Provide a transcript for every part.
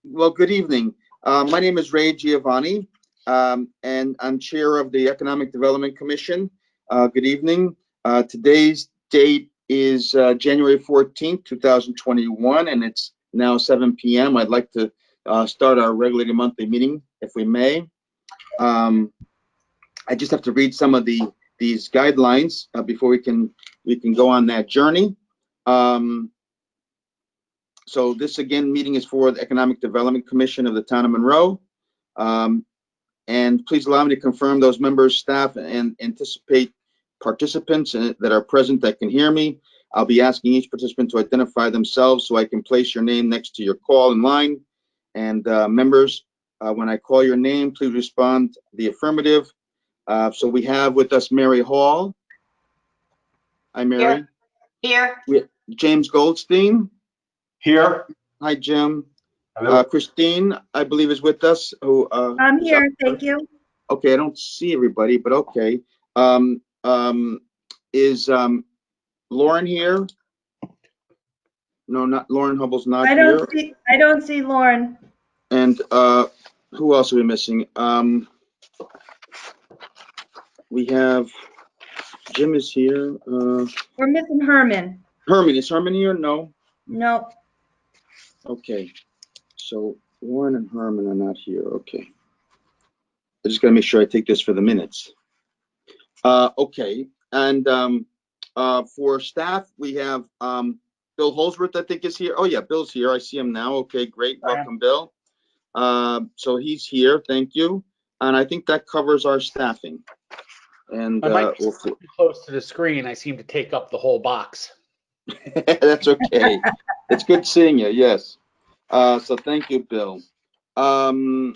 Well, good evening. My name is Ray Giovanni, and I'm chair of the Economic Development Commission. Good evening. Today's date is January 14th, 2021, and it's now 7 p.m. I'd like to start our regularly monthly meeting, if we may. I just have to read some of these guidelines before we can go on that journey. So this, again, meeting is for the Economic Development Commission of the town of Monroe. And please allow me to confirm those members, staff, and anticipate participants that are present that can hear me. I'll be asking each participant to identify themselves so I can place your name next to your call in line. And members, when I call your name, please respond the affirmative. So we have with us Mary Hall. Hi, Mary. Here. James Goldstein. Here. Hi, Jim. Hello. Christine, I believe, is with us. Who? I'm here, thank you. Okay, I don't see everybody, but okay. Is Lauren here? No, not Lauren Hubble's not here. I don't see Lauren. And who else are we missing? We have Jim is here. We're missing Herman. Herman, is Herman here? No. No. Okay, so Lauren and Herman are not here. Okay, I just gotta make sure I take this for the minutes. Okay, and for staff, we have Bill Holsworth, I think, is here. Oh yeah, Bill's here. I see him now. Okay, great. Welcome, Bill. So he's here. Thank you. And I think that covers our staffing. And My mic's too close to the screen. I seem to take up the whole box. that's okay. It's good seeing you. Yes. So thank you, Bill. All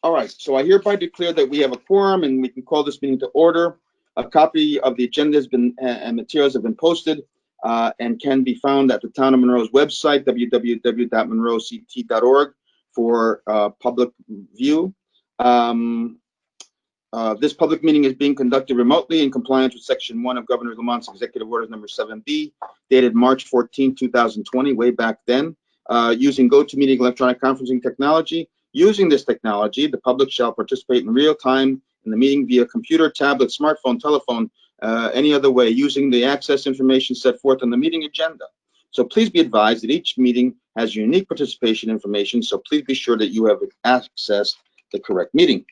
right. So I hereby declare that we have a quorum and we can call this meeting to order. A copy of the agenda has been and materials have been posted and can be found at the Town of Monroe's website, www.monroect.org, for public view. This public meeting is being conducted remotely in compliance with Section 1 of Governor Lamont's Executive Order number 7B, dated March 14, 2020, way back then, using GoToMeeting electronic conferencing technology. Using this technology, the public shall participate in real time in the meeting via computer, tablet, smartphone, telephone, any other way, using the access information set forth on the meeting agenda. So please be advised that each meeting has unique participation information, so please be sure that you have accessed the correct meeting.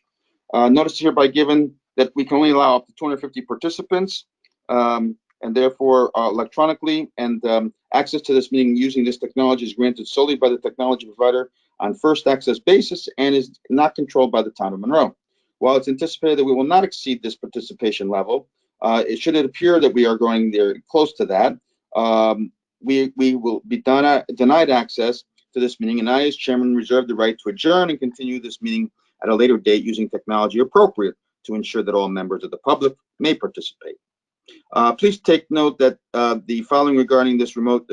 Notice hereby given that we can only allow up to 250 participants, and therefore electronically, and access to this meeting using this technology is granted solely by the technology provider on first access basis and is not controlled by the town of Monroe. While it's anticipated that we will not exceed this participation level, should it appear that we are going there close to that, we will be denied access to this meeting, and I, as chairman, reserve the right to adjourn and continue this meeting at a later date using technology appropriate to ensure that all members of the public may participate. Please take note that the following regarding this remote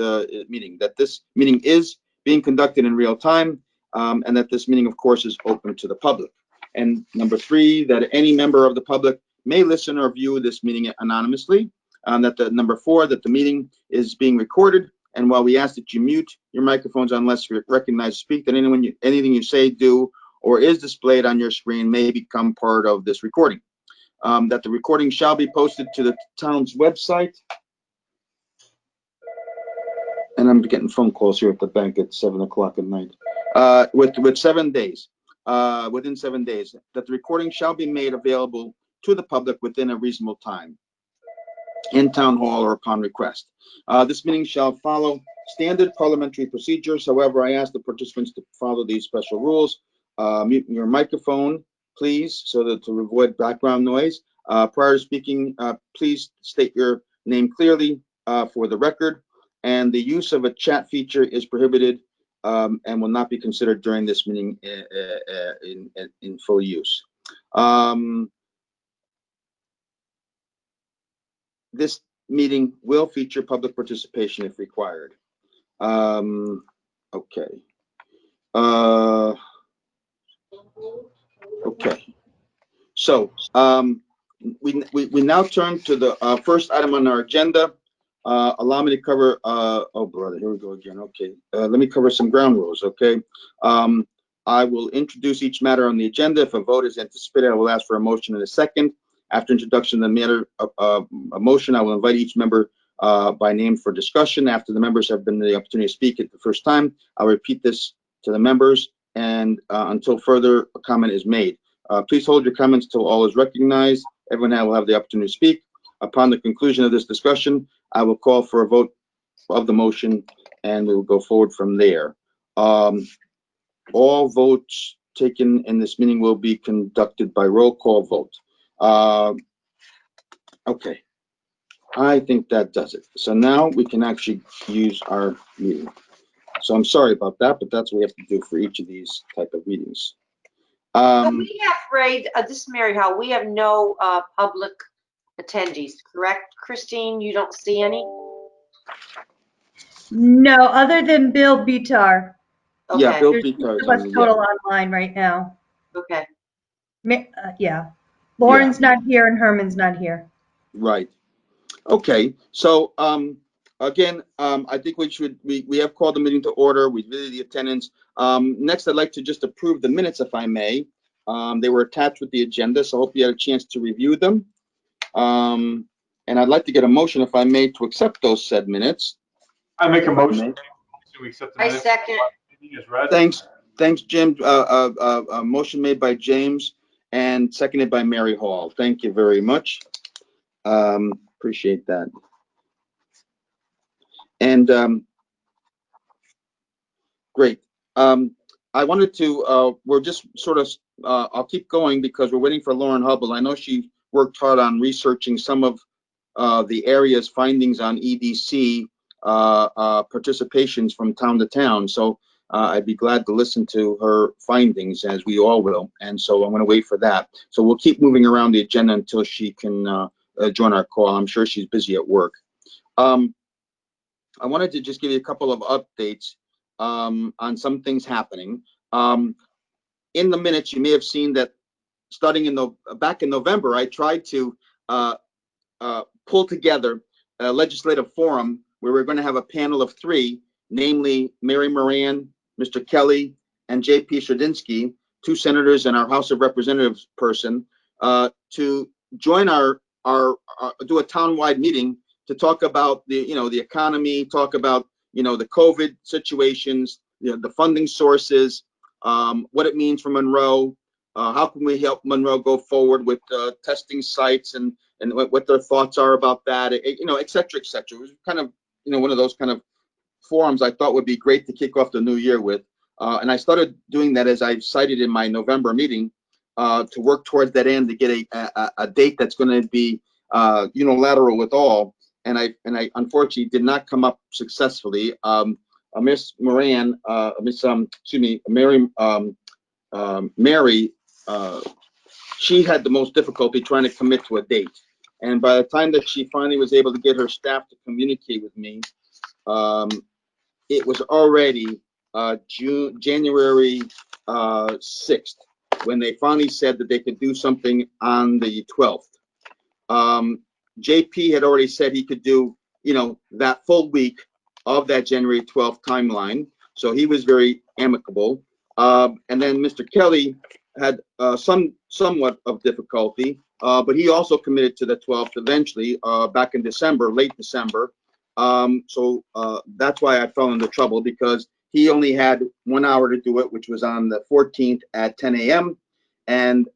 meeting, that this meeting is being conducted in real time, and that this meeting, of course, is open to the public. And number 3, that any member of the public may listen or view this meeting anonymously. Number 4, that the meeting is being recorded. And while we ask that you mute your microphones unless you're recognized to speak, that anything you say, do, or is displayed on your screen may become part of this recording. That the recording shall be posted to the town's website. And I'm getting phone calls here at the bank at 7 o'clock at night. With 7 days, within 7 days, that the recording shall be made available to the public within a reasonable time in town hall or upon request. This meeting shall follow standard parliamentary procedures. However, I ask the participants to follow these special rules. Mute your microphone, please, so that to avoid background noise. Prior to speaking, please state your name clearly for the record. And the use of a chat feature is prohibited and will not be considered during this meeting in full use. This meeting will feature public participation if required. Okay. Okay. So we now turn to the first item on our agenda, Allow me to cover, oh brother, here we go again. Okay, let me cover some ground rules. Okay, I will introduce each matter on the agenda. If a vote is anticipated, I will ask for a motion in a second. After introduction of the matter, a motion, I will invite each member by name for discussion. After the members have been the opportunity to speak at the first time, I'll repeat this to the members and until further comment is made. Please hold your comments until all is recognized. Everyone will have the opportunity to speak. Upon the conclusion of this discussion, I will call for a vote of the motion and we will go forward from there. All votes taken in this meeting will be conducted by roll call vote. Okay, I think that does it. So now we can actually use our meeting. So I'm sorry about that, but that's what we have to do for each of these type of meetings. So we have, Ray, this is Mary Hall. We have no public attendees, correct? Christine, you don't see any? No, other than Bill Bitar. Yeah, Okay, Bill There's Pitar is two of on us the, total online right now. okay. Yeah. Lauren's not here and Herman's not here. right. Okay, so again, I think we have called the meeting to order. We visited the attendance. Next, I'd like to just approve the minutes, if I may. They were attached with the agenda, so I hope you had a chance to review them. And I'd like to get a motion, if I may, to accept those said minutes. I make a motion to accept the I minutes. second. As read. Thanks, Jim. A motion made by James and seconded by Mary Hall. Thank you very much. Appreciate that. And great. I wanted to, we're just sort of, I'll keep going because we're waiting for Lauren Hubble. I know she worked hard on researching some of the area's findings on EDC participations from town to town. So I'd be glad to listen to her findings, as we all will. And so I'm going to wait for that. So we'll keep moving around the agenda until she can join our call. I'm sure she's busy at work. I wanted to just give you a couple of updates on some things happening. In the minutes, you may have seen that starting back in November, I tried to pull together a legislative forum where we're going to have a panel of three, namely Mary Moran, Mr. Kelly, and J.P. Shredinsky, two senators and our House of Representatives person, to join do a townwide meeting to talk about the economy, talk about the COVID situations, the funding sources, what it means for Monroe, how can we help Monroe go forward with testing sites and what their thoughts are about that, et cetera, et cetera. It was kind of one of those kind of forums I thought would be great to kick off the new year with, and I started doing that, as I cited in my November meeting, to work towards that end, to get a date that's going to be unilateral with all. And I unfortunately did not come up successfully. Miss Moran, Mary, she had the most difficulty trying to commit to a date. And by the time that she finally was able to get her staff to communicate with me, it was already January 6th when they finally said that they could do something on the 12th. JP had already said he could do, that full week of that January 12th timeline. So he was very amicable. And then Mr. Kelly had somewhat of difficulty, but he also committed to the 12th eventually, back in December, late December. So that's why I fell into trouble, because he only had 1 hour to do it, which was on the 14th at 10 a.m. And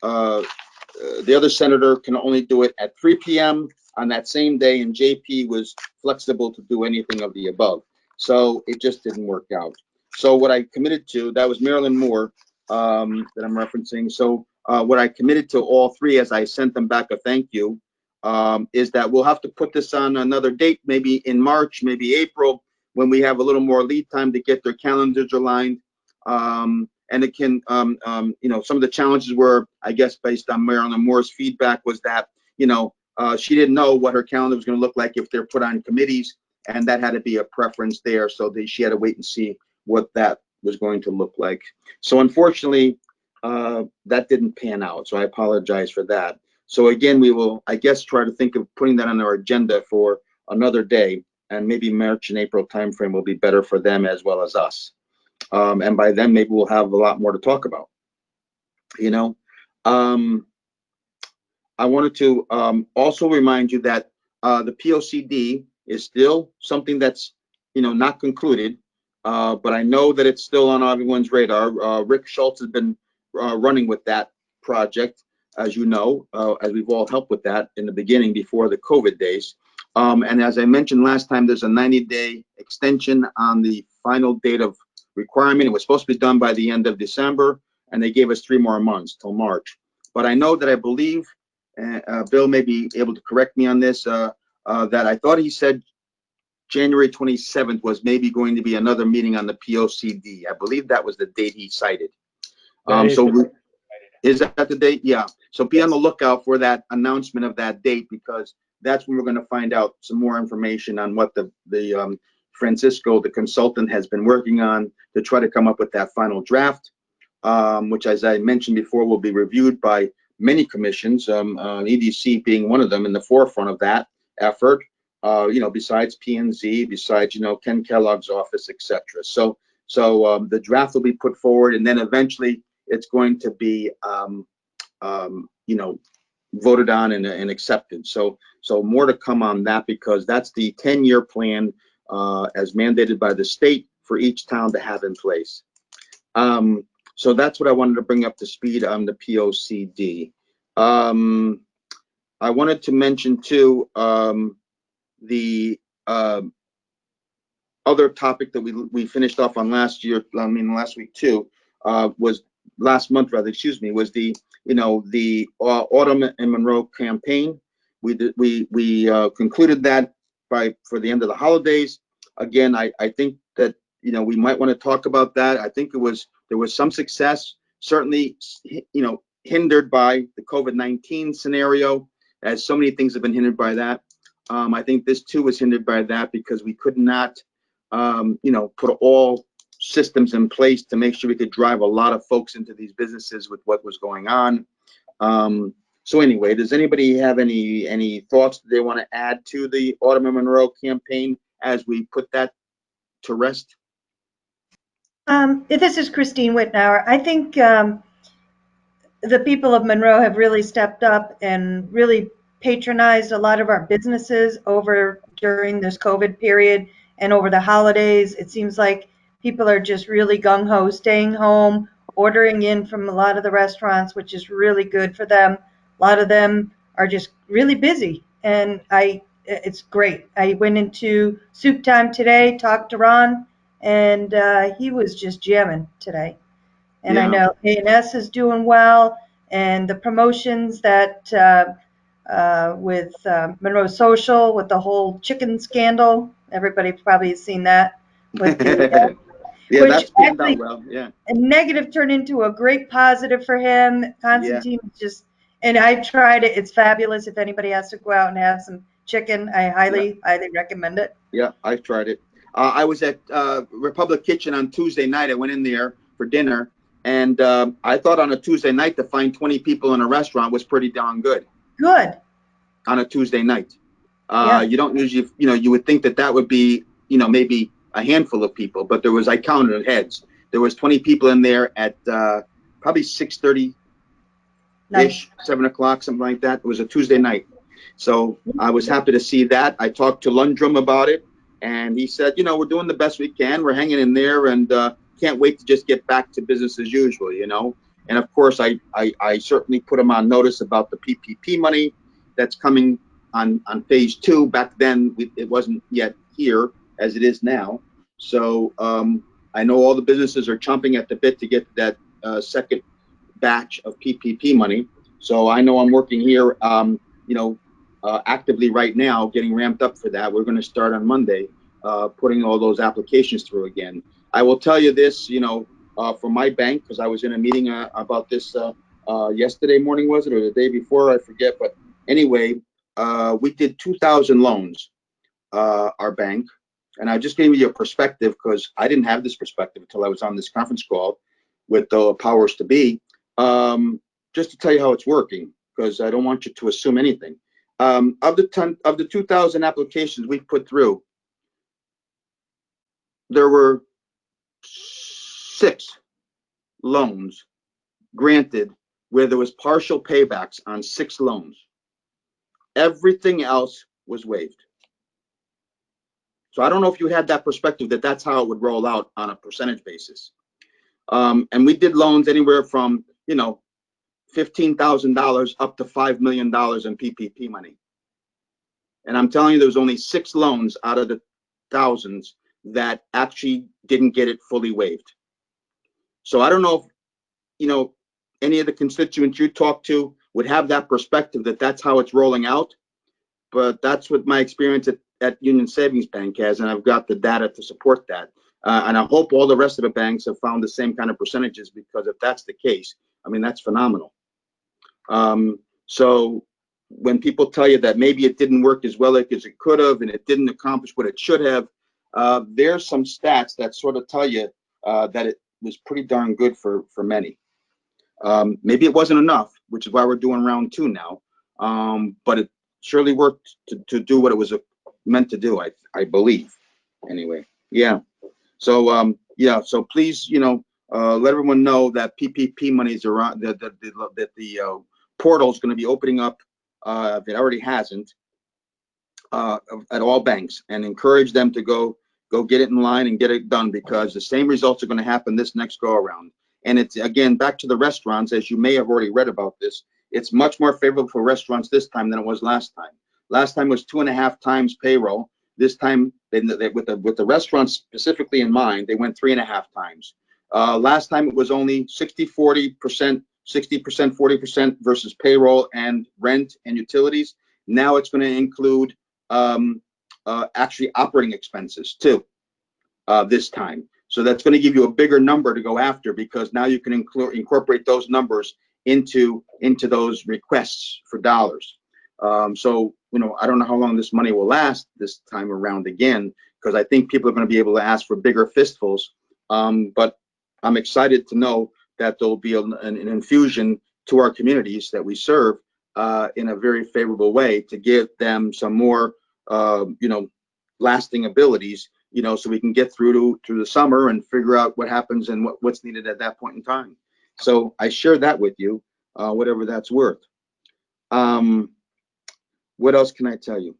the other senator can only do it at 3 p.m. on that same day, and JP was flexible to do anything of the above. So it just didn't work out. So what I committed to, that was Marilyn Moore that I'm referencing. So what I committed to all three, as I sent them back a thank you, is that we'll have to put this on another date, maybe in March, maybe April, when we have a little more lead time to get their calendars aligned. And it can, some of the challenges were, I guess, based on Marilyn Moore's feedback, was that, she didn't know what her calendar was going to look like if they're put on committees, and that had to be a preference there. So she had to wait and see what that was going to look like. So unfortunately, that didn't pan out. So I apologize for that. So again, we will, I guess, try to think of putting that on our agenda for another day, and maybe March and April timeframe will be better for them as well as us. And by then, maybe we'll have a lot more to talk about. You know, I wanted to also remind you that the POCD is still something that's, not concluded, but I know that it's still on everyone's radar. Rick Schultz has been running with that project, as you know, as we've all helped with that in the beginning before the COVID days. And as I mentioned last time, there's a 90-day extension on the final date of requirement. It was supposed to be done by the end of December, and they gave us 3 more months till March. But I know that I believe, Bill may be able to correct me on this, that I thought he said January 27th was maybe going to be another meeting on the POCD. I believe that was the date he cited. Is that the date? Yeah. So be on the lookout for that announcement of that date, because that's when we're going to find out some more information on what the Francisco, the consultant, has been working on to try to come up with that final draft, which, as I mentioned before, will be reviewed by many commissions, EDC being one of them in the forefront of that effort, besides P&Z, besides, Ken Kellogg's office, etc. So the draft will be put forward, and then eventually it's going to be, voted on and accepted. So more to come on that, because that's the 10-year plan as mandated by the state for each town to have in place. So that's what I wanted to bring up to speed on the POCD. I wanted to mention too, the other topic that we finished off on last week too, was last month rather, excuse me, was the Autumn in Monroe campaign. We concluded that for the end of the holidays. Again, I think that we might want to talk about that. I think there was some success, certainly, hindered by the COVID-19 scenario, as so many things have been hindered by that. I think this too was hindered by that, because we could not, put all systems in place to make sure we could drive a lot of folks into these businesses with what was going on. So anyway, does anybody have any thoughts that they want to add to the Autumn in Monroe campaign as we put that to rest? This is Christine Whitnauer. I think the people of Monroe have really stepped up and really patronized a lot of our businesses over during this COVID period and over the holidays. It seems like people are just really gung-ho, staying home, ordering in from a lot of the restaurants, which is really good for them. A lot of them are just really busy, and it's great. I went into Soup Time today, talked to Ron, and he was just jamming today. And I know A&S is doing well, and the promotions that with Monroe Social, with the whole chicken scandal, everybody probably has seen that. With the, yeah, which that's panned actually, out well. Yeah. a negative turned into a great positive for him. Constantine and I tried it. It's fabulous. If anybody has to go out and have some chicken, I highly recommend it. Yeah, I've tried it. I was at Republic Kitchen on Tuesday night. I went in there for dinner, and I thought on a Tuesday night to find 20 people in a restaurant was pretty darn good. Good. On a Tuesday night. Yeah. You don't usually, you would think that would be, maybe a handful of people, but I counted heads. There was 20 people in there at probably 6:30-ish, Nice. 7 o'clock, something like that. It was a Tuesday night. So I was happy to see that. I talked to Lundrum about it, and he said, we're doing the best we can. We're hanging in there, and can't wait to just get back to business as usual, And of course, I certainly put him on notice about the PPP money that's coming on phase 2. Back then, it wasn't yet here as it is now. So I know all the businesses are chomping at the bit to get that second batch of PPP money. So I know I'm working here, actively right now, getting ramped up for that. We're going to start on Monday, putting all those applications through again. I will tell you this, for my bank, because I was in a meeting about this yesterday morning, was it, or the day before? I forget. But anyway, we did 2,000 loans, our bank. And I just gave you a perspective, because I didn't have this perspective until I was on this conference call with the powers to be, just to tell you how it's working, because I don't want you to assume anything. Of the 2,000 applications we put through, there were 6 loans granted where there was partial paybacks on 6 loans. Everything else was waived. So I don't know if you had that perspective that that's how it would roll out on a percentage basis. And we did loans anywhere from, $15,000 up to $5 million in PPP money. And I'm telling you, there was only 6 loans out of the thousands that actually didn't get it fully waived. So I don't know if, any of the constituents you talk to would have that perspective that that's how it's rolling out. But that's what my experience at Union Savings Bank has, and I've got the data to support that. And I hope all the rest of the banks have found the same kind of percentages, because if that's the case, I mean, that's phenomenal. So when people tell you that maybe it didn't work as well as it could have, and it didn't accomplish what it should have, there's some stats that sort of tell you that it was pretty darn good for many. Maybe it wasn't enough, which is why we're doing round 2 now. But it surely worked to do what it was meant to do, I believe. Anyway, yeah. So so please, let everyone know that PPP monies are on, that the portal is going to be opening up, if it already hasn't, at all banks, and encourage them to go get it in line and get it done, because the same results are going to happen this next go around. And it's, again, back to the restaurants, as you may have already read about this, it's much more favorable for restaurants this time than it was last time. Last time was 2.5 times payroll. This time, with the restaurants specifically in mind, they went 3.5 times. Last time it was only 60-40%, 60%, 40% versus payroll and rent and utilities. Now it's going to include actually operating expenses too, this time. So that's going to give you a bigger number to go after, because now you can incorporate those numbers into those requests for dollars. So, I don't know how long this money will last this time around again, because I think people are going to be able to ask for bigger fistfuls. But I'm excited to know that there'll be an infusion to our communities that we serve in a very favorable way, to give them some more, lasting abilities, so we can get through the summer and figure out what happens and what's needed at that point in time. So I share that with you, whatever that's worth. What else can I tell you?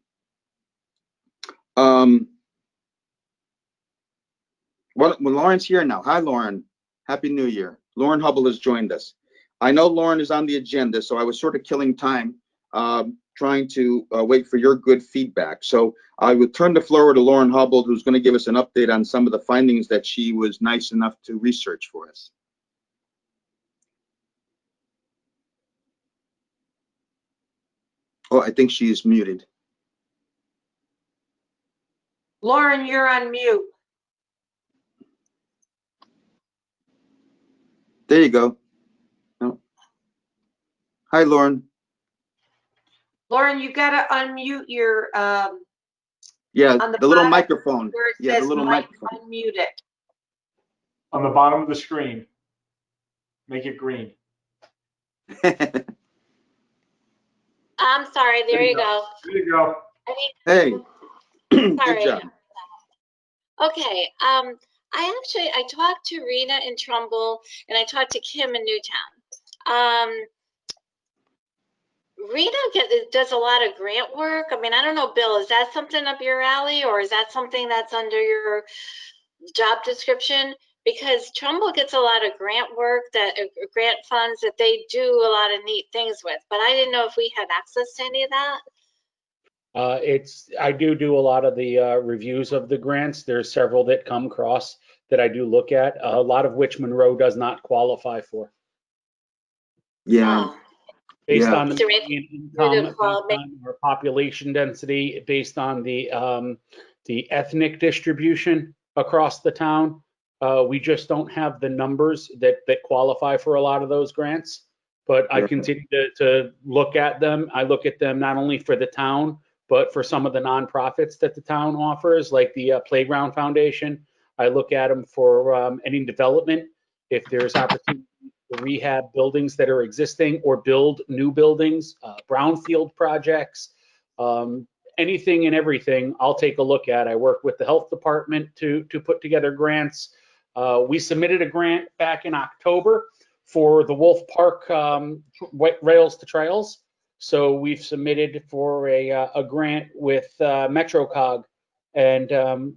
Well, Lauren's here now. Hi, Lauren. Happy New Year. Lauren Hubble has joined us. I know Lauren is on the agenda, so I was sort of killing time, trying to wait for your good feedback. So I would turn the floor to Lauren Hubble, who's going to give us an update on some of the findings that she was nice enough to research for us. Oh, I think she is muted. Lauren, you're on mute. There you go. No. Hi, Lauren. Lauren, you gotta unmute your, Yeah, on the the little bottom microphone. where it Yeah, the says little mic, microphone. unmute it. On the bottom of the screen. Make it green. I'm sorry, there you go. There you go. I mean, Hey, good sorry. job. Okay, I talked to Rena in Trumbull and I talked to Kim in Newtown. Rena does a lot of grant work. I mean, I don't know, Bill, is that something up your alley, or is that something that's under your job description? Because Trumbull gets a lot of grant work, grant funds that they do a lot of neat things with, but I didn't know if we had access to any of that. I do a lot of the reviews of the grants. There's several that come across that I do look at, a lot of which Monroe does not qualify for. Yeah. Oh. Based Yeah. on the Is there any median way to income, call- based on our population density, based on the ethnic distribution across the town, we just don't have the numbers that qualify for a lot of those grants. But I Yeah. continue to look at them. I look at them not only for the town, but for some of the nonprofits that the town offers, like the Playground Foundation. I look at them for any development. If there's opportunity to rehab buildings that are existing or build new buildings, brownfield projects, Anything and everything I'll take a look at. I work with the health department to put together grants. We submitted a grant back in October for the Wolf Park Rails to Trails. So we've submitted for a grant with MetroCog, and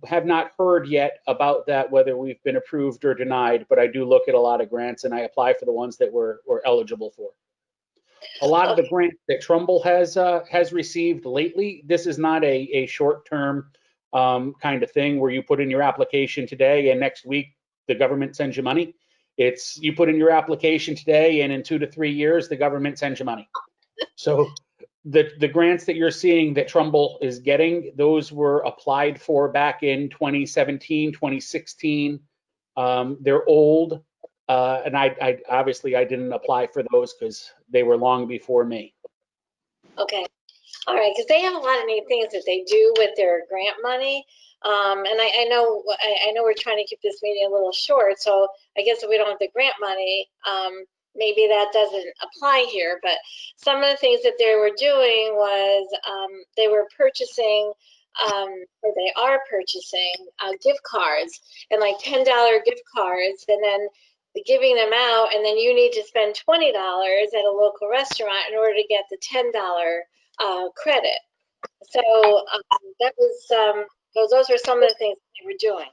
have not heard yet about that, whether we've been approved or denied, but I do look at a lot of grants and I apply for the ones that we're eligible for. A lot of the grants that Trumbull has received lately, this is not a short-term kind of thing where you put in your application today and next week the government sends you money. It's you put in your application today and in 2 to 3 years the government sends you money. So the grants that you're seeing that Trumbull is getting, those were applied for back in 2017, 2016. They're old. And I obviously I didn't apply for those because they were long before me. Okay. All right, because they have a lot of neat things that they do with their grant money. And I know we're trying to keep this meeting a little short, so I guess if we don't have the grant money, maybe that doesn't apply here. But some of the things that they were doing was they were purchasing, or they are purchasing gift cards, and like $10 gift cards, and then giving them out, and then you need to spend $20 at a local restaurant in order to get the $10 credit. So that was those are some of the things they were doing.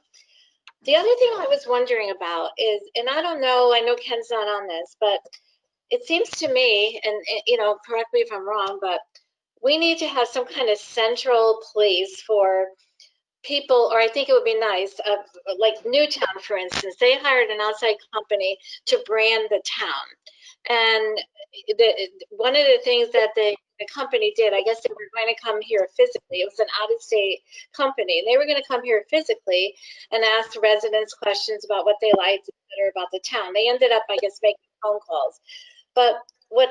The other thing I was wondering about is, and I don't know, I know Ken's not on this, but it seems to me, and you know, correct me if I'm wrong, but we need to have some kind of central place for people, or I think it would be nice, like Newtown, for instance, they hired an outside company to brand the town. And one of the things that the company did, I guess they were going to come here physically. It was an out-of-state company. And they were going to come here physically and ask residents questions about what they liked, et cetera, about the town. They ended up, I guess, making phone calls. But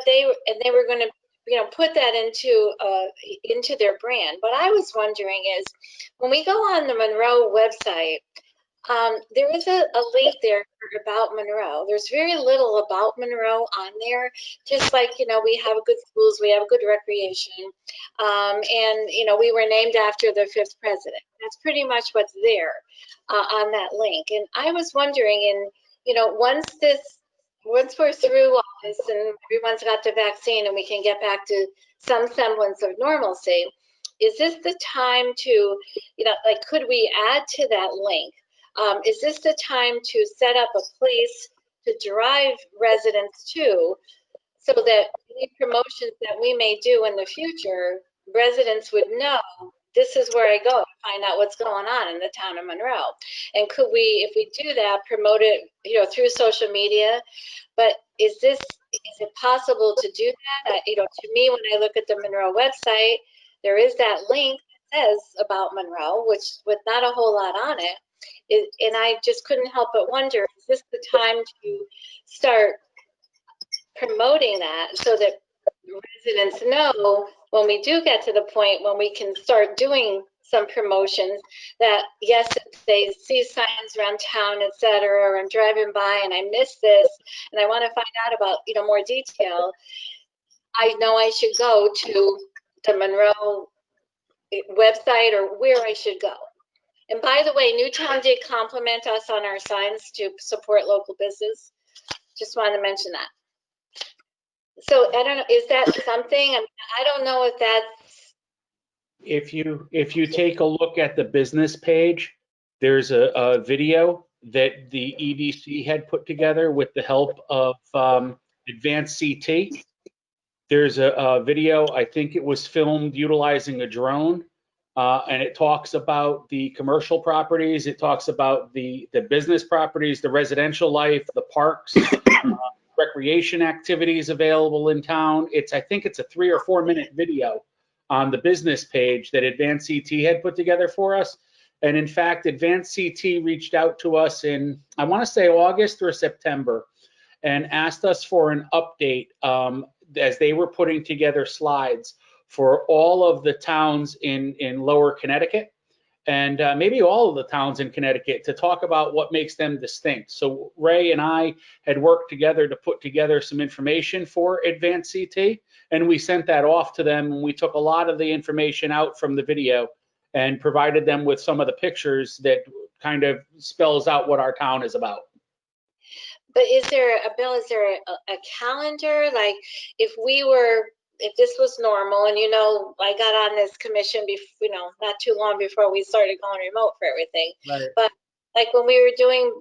they were going to, you know, put that into their brand. What I was wondering is, when we go on the Monroe website, there is a link there about Monroe. There's very little about Monroe on there. Just like, you know, we have good schools, we have good recreation, and you know, we were named after the 5th president. That's pretty much what's there on that link. And I was wondering, and you know, once we're through all this and everyone's got the vaccine and we can get back to some semblance of normalcy, is this the time to, you know, like, could we add to that link? Is this the time to set up a place to drive residents to, so that any promotions that we may do in the future, residents would know this is where I go to find out what's going on in the town of Monroe? And could we, if we do that, promote it, you know, through social media? But is it possible to do that? You know, to me, when I look at the Monroe website, there is that link that says about Monroe, which with not a whole lot on it. And I just couldn't help but wonder, is this the time to start promoting that so that residents know, when we do get to the point when we can start doing some promotions, that yes, if they see signs around town, et cetera, or I'm driving by and I miss this and I want to find out about, you know, more detail, I know I should go to the Monroe website or where I should go. And by the way, Newtown did compliment us on our signs to support local business. Just wanted to mention that. So I don't know, is that something? I mean, I don't know if that's. If you take a look at the business page, there's a video that the EDC had put together with the help of Advanced CT. There's a video, I think it was filmed utilizing a drone, and it talks about the commercial properties, it talks about the business properties, the residential life, the parks, recreation activities available in town. I think it's a 3 or 4 minute video on the business page that Advanced CT had put together for us. And in fact, Advanced CT reached out to us in, I want to say August or September, and asked us for an update as they were putting together slides for all of the towns in Lower Connecticut. and maybe all of the towns in Connecticut to talk about what makes them distinct. So Ray and I had worked together to put together some information for Advanced CT, and we sent that off to them, and we took a lot of the information out from the video and provided them with some of the pictures that kind of spells out what our town is about. But is there a bill, is there a calendar? Like if this was normal, and I got on this commission not too long before we started going remote for everything. Right. But like when we were doing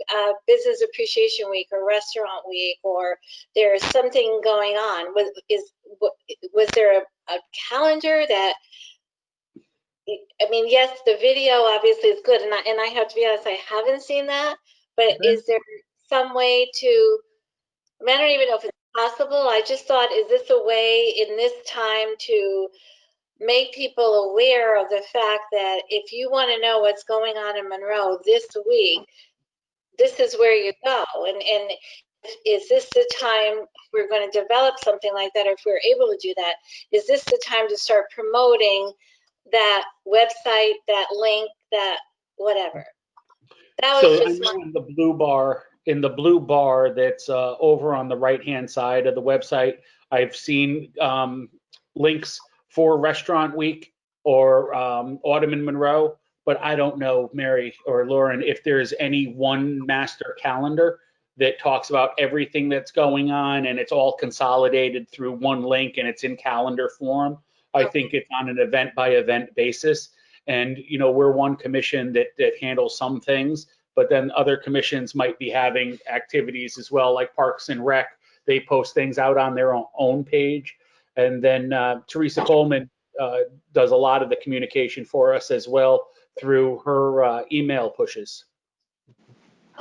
Business Appreciation Week or Restaurant Week, or there's something going on, was there a calendar that, I mean, yes, the video obviously is good, and I have to be honest, I haven't seen that, but is there some way to, I mean, I don't even know if it's possible. I just thought, is this a way in this time to make people aware of the fact that if you want to know what's going on in Monroe this week, this is where you go. And is this the time we're going to develop something like that, or if we're able to do that, is this the time to start promoting that website, that link, that whatever? That was So I just know in the blue bar that's over on the right-hand side of the website, I've seen links for Restaurant Week or Autumn in Monroe, but I don't know, Mary or Lauren, if there's any one master calendar that talks about everything that's going on and it's all consolidated through one link and it's in calendar form. I think it's on an event by event basis. And, we're one commission that handles some things, but then other commissions might be having activities as well, like Parks and Rec. They post things out on their own page. And then Teresa Coleman does a lot of the communication for us as well through her email pushes.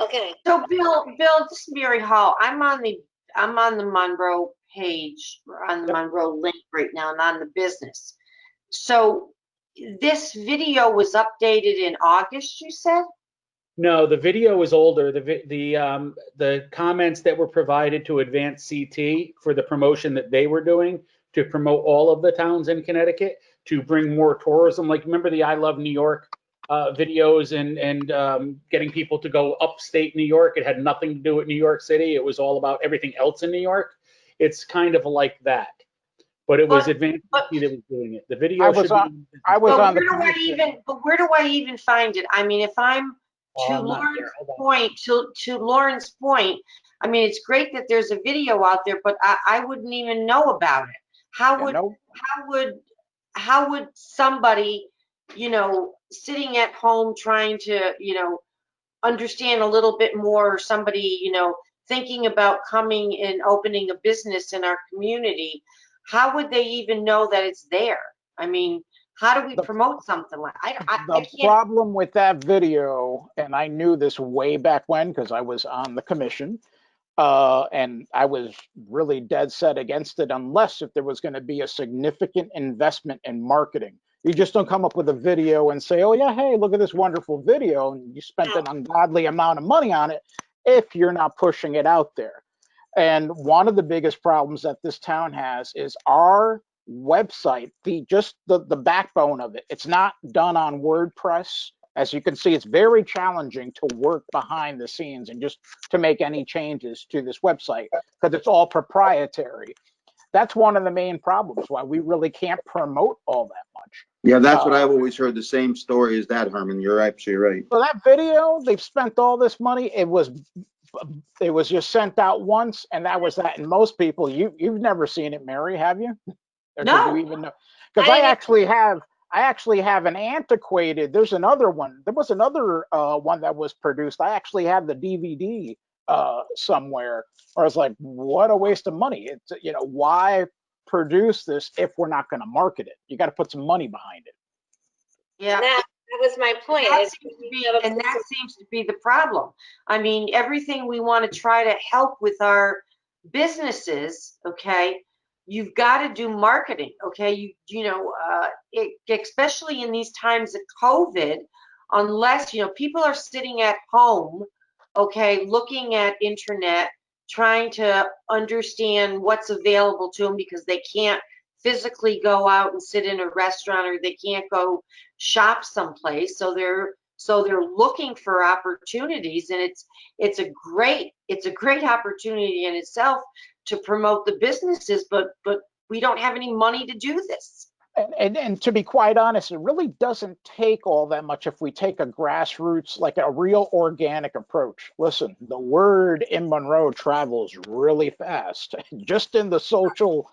okay. So Bill, this is Mary Hall. I'm on the Monroe page, on the Monroe link right now, and on the business. So this video was updated in August, you said? No, the video is older. The comments that were provided to Advanced CT for the promotion that they were doing to promote all of the towns in Connecticut to bring more tourism. Like, remember the I Love New York videos and getting people to go upstate New York? It had nothing to do with New York City. It was all about everything else in New York. It's kind of like that. But it was Advanced CT that was doing it. The video I was should on- be. I was But on the where do I commission. where do I even find it? I mean, if I'm to I'm not Lauren's there. Hold on. point, to Lauren's point, I mean, it's great that there's a video out there, but I wouldn't even know about it. How would somebody, sitting at home trying to, understand a little bit more, or somebody, thinking about coming and opening a business in our community, how would they even know that it's there? I mean, how do we promote something like I The can't. problem with that video, and I knew this way back when because I was on the commission, and I was really dead set against it unless if there was going to be a significant investment in marketing. You just don't come up with a video and say, oh yeah, hey, look at this wonderful video, and you spent an ungodly amount of money on it if you're not pushing it out there. And one of the biggest problems that this town has is our website, the backbone of it. It's not done on WordPress. As you can see, it's very challenging to work behind the scenes and just to make any changes to this website because it's all proprietary. That's one of the main problems why we really can't promote all that much. Yeah, that's what I've always heard, the same story as that, Herman. You're actually right. So that video, they've spent all this money. It was just sent out once, and that was that. And most people, you've never seen it, Mary, have you? Or No. did you even know? Because I actually have an antiquated. There's another one. There was another one that was produced. I actually have the DVD somewhere. Or I was like, what a waste of money. It's why produce this if we're not going to market it? You got to put some money behind it. Yeah. That was my point. That seems to be the problem. I mean, everything we want to try to help with our businesses, okay, you've got to do marketing, okay? Especially in these times of COVID, unless, people are sitting at home, okay, looking at internet, trying to understand what's available to them because they can't physically go out and sit in a restaurant, or they can't go shop someplace. So they're looking for opportunities, and it's a great opportunity in itself to promote the businesses, but we don't have any money to do this. And to be quite honest, it really doesn't take all that much if we take a grassroots, like a real organic approach. Listen, the word in Monroe travels really fast. Just in the social,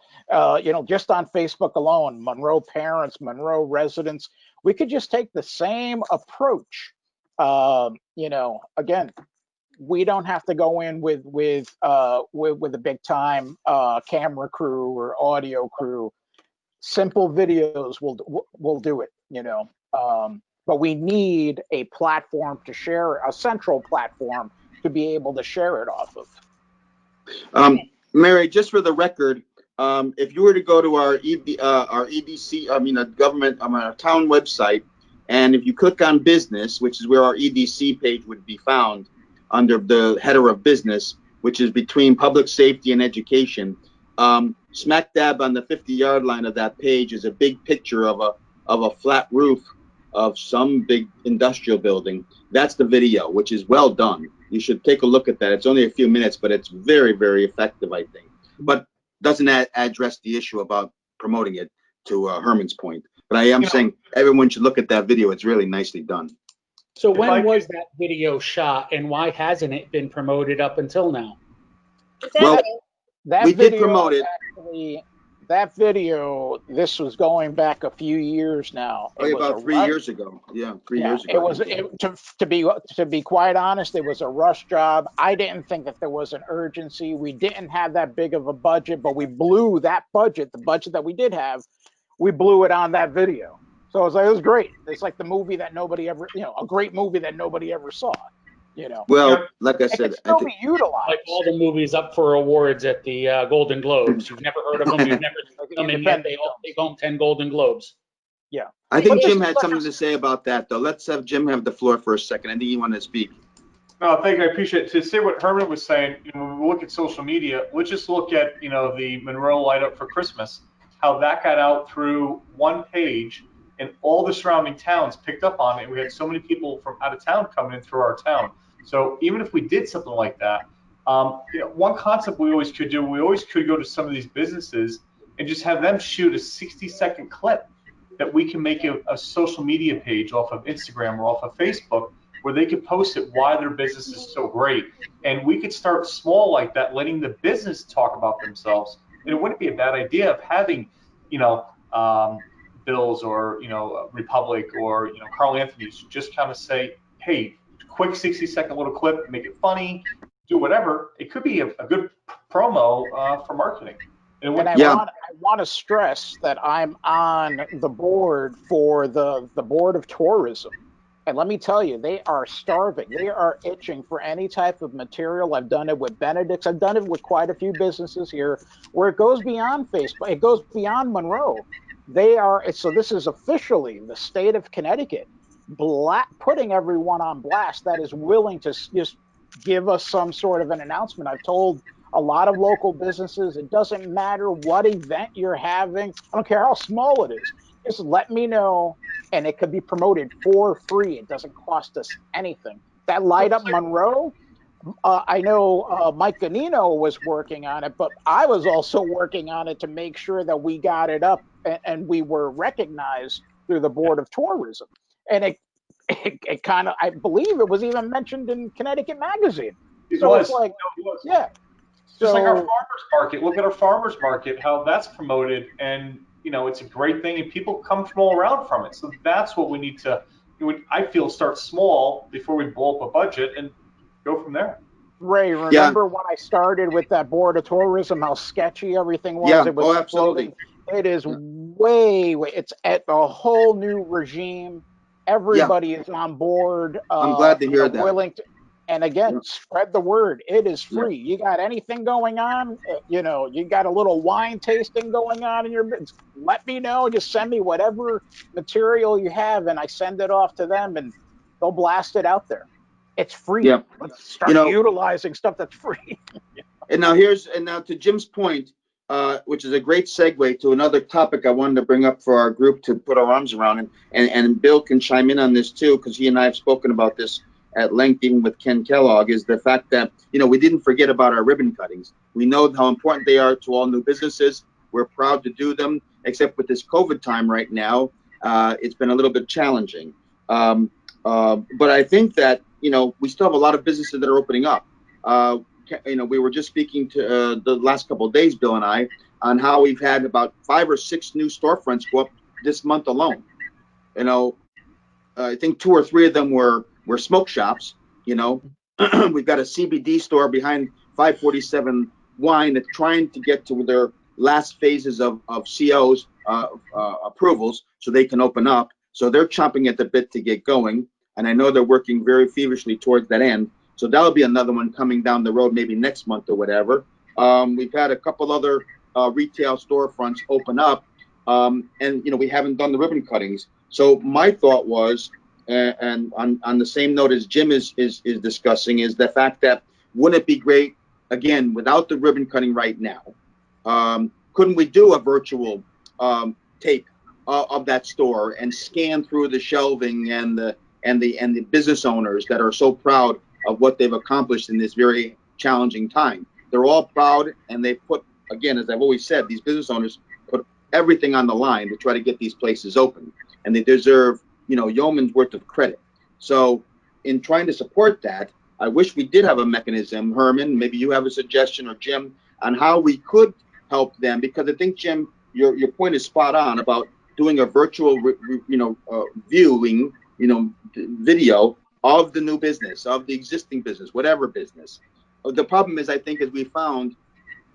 just on Facebook alone, Monroe parents, Monroe residents, we could just take the same approach. Again, we don't have to go in with a big time camera crew or audio crew. Simple videos will do it, but we need a platform to share, a central platform to be able to share it off of. Mary, just for the record, if you were to go to our EDC, our town website, and if you click on business, which is where our EDC page would be found under the header of business, which is between public safety and education, smack dab on the 50-yard line of that page is a big picture of a flat roof of some big industrial building. That's the video, which is well done. You should take a look at that. It's only a few minutes, but it's very, very effective, I think. But doesn't address the issue about promoting it, to Herman's point. But I am saying everyone should look at that video. It's really nicely done. So when was that video shot, and why hasn't it been promoted up until now? Well, we did promote it. Actually, that video, this was going back a few years now. Oh, about 3 years ago. Yeah, 3 years ago. To be quite honest, it was a rush job. I didn't think that there was an urgency. We didn't have that big of a budget, but we blew that budget, the budget that we did have, we blew it on that video. So it was great. It's like the movie that nobody ever, a great movie that nobody ever saw. Well, like I said, I think utilized. Like all the movies up for awards at the Golden Globes. You've never heard of them. You've never seen them, and yet they all take home 10 Golden Globes. Yeah. I think Jim had something to say about that, though. Let's have Jim have the floor for a second. I think he wanted to speak. No, thank you. I appreciate it. To say what Herman was saying, when we look at social media, let's just look at, the Monroe Light Up for Christmas, how that got out through one page, and all the surrounding towns picked up on it. And we had so many people from out of town coming in through our town. So even if we did something like that, one concept we always could go to some of these businesses and just have them shoot a 60-second clip that we can make a social media page off of Instagram or off of Facebook, where they could post it why their business is so great. And we could start small like that, letting the business talk about themselves. And it wouldn't be a bad idea of having, Bill's or, Republic or, Carl Anthony's just kind of say, hey, quick 60-second little clip, make it funny, do whatever. It could be a good promo for marketing. And I want to stress that I'm on the board for the Board of Tourism. And let me tell you, they are starving. They are itching for any type of material. I've done it with Benedict's. I've done it with quite a few businesses here where it goes beyond Facebook. It goes beyond Monroe. So this is officially the state of Connecticut putting everyone on blast that is willing to just give us some sort of an announcement. I've told a lot of local businesses, it doesn't matter what event you're having. I don't care how small it is. Just let me know, and it could be promoted for free. It doesn't cost us anything. That Light Up Monroe, I know Mike Ganino was working on it, but I was also working on it to make sure that we got it up and we were recognized through the Board of Tourism. And it kind of, I believe it was even mentioned in Connecticut Magazine. It's like, yeah. Just like our farmers market. Look at our farmers market, how that's promoted, and it's a great thing, and people come from all around from it. So that's what we need to, I feel, start small before we blow up a budget and go from there. Ray, remember when I started with that Board of Tourism, how sketchy everything was? Yeah, it was absolutely. It is it's at a whole new regime. Everybody is on board. I'm glad to hear that. Willing to, and again, spread the word. It is free. You got anything going on? You got a little wine tasting going on in your business? Let me know. Just send me whatever material you have, and I send it off to them, and they'll blast it out there. It's free. Yeah. Let's start utilizing stuff that's free. And now to Jim's point, which is a great segue to another topic I wanted to bring up for our group to put our arms around, and Bill can chime in on this too, because he and I have spoken about this at length, even with Ken Kellogg, is the fact that, we didn't forget about our ribbon cuttings. We know how important they are to all new businesses. We're proud to do them, except with this COVID time right now, it's been a little bit challenging. But I think that, we still have a lot of businesses that are opening up. We were just speaking to the last couple of days, Bill and I, on how we've had about 5 or 6 new storefronts go up this month alone. I think 2 or 3 of them were smoke shops. We've got a CBD store behind 547 Wine that's trying to get to their last phases of COs approvals so they can open up. So they're chomping at the bit to get going, and I know they're working very feverishly towards that end. So that'll be another one coming down the road, maybe next month or whatever. We've had a couple other retail storefronts open up, and we haven't done the ribbon cuttings. So my thought was, and on the same note as Jim is discussing, is the fact that wouldn't it be great, again, without the ribbon cutting right now, couldn't we do a virtual tape of that store and scan through the shelving and the business owners that are so proud of what they've accomplished in this very challenging time? They're all proud, and they put, again, as I've always said, these business owners put everything on the line to try to get these places open, and they deserve, yeoman's worth of credit. So in trying to support that, I wish we did have a mechanism. Herman, maybe you have a suggestion, or Jim, on how we could help them, because I think, Jim, your point is spot on about doing a virtual, viewing, video of the new business, of the existing business, whatever business. The problem is, I think, as we found,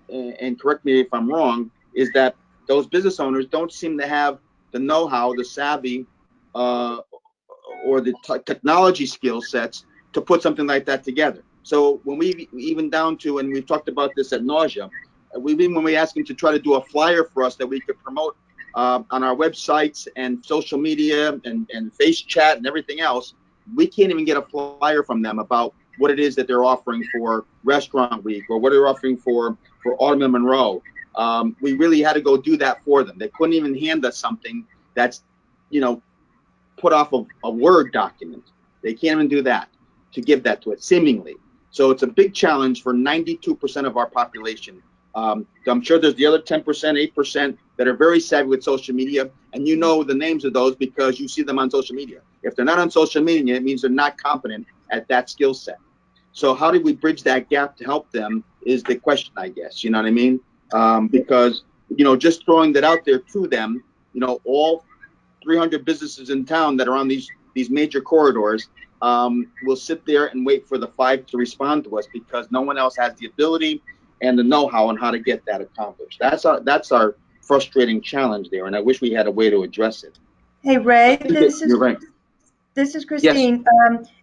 and correct me if I'm wrong, is that those business owners don't seem to have the know-how, the savvy, or the technology skill sets to put something like that together. So when we even down to, and we've talked about this at nausea, when we ask them to try to do a flyer for us that we could promote on our websites and social media and face chat and everything else, we can't even get a flyer from them about what it is that they're offering for Restaurant Week, or what they're offering for Autumn in Monroe. We really had to go do that for them. They couldn't even hand us something that's, put off of a Word document. They can't even do that, to give that to it, seemingly. So it's a big challenge for 92% of our population. I'm sure there's the other 10%, 8% that are very savvy with social media, and you know the names of those because you see them on social media. If they're not on social media, it means they're not competent at that skill set. So how do we bridge that gap to help them is the question, I guess. You know what I mean? Because, just throwing that out there to them, all 300 businesses in town that are on these major corridors will sit there and wait for the 5 to respond to us, because no one else has the ability and the know-how on how to get that accomplished. That's our frustrating challenge there, and I wish we had a way to address it. Hey, Ray, You're right. this is Christine.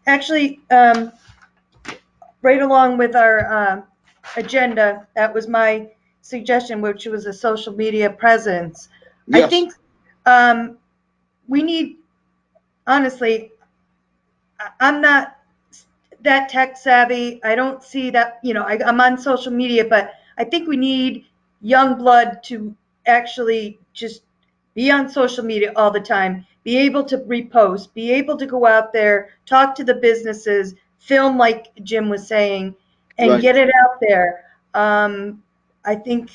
Actually, right along with our agenda, that was my suggestion, which was a social media presence. Yes. I think we need, honestly, I'm not that tech savvy. I don't see that, I'm on social media, but I think we need young blood to actually just be on social media all the time, be able to repost, be able to go out there, talk to the businesses, film like Jim was saying, and Right. get it out there. I think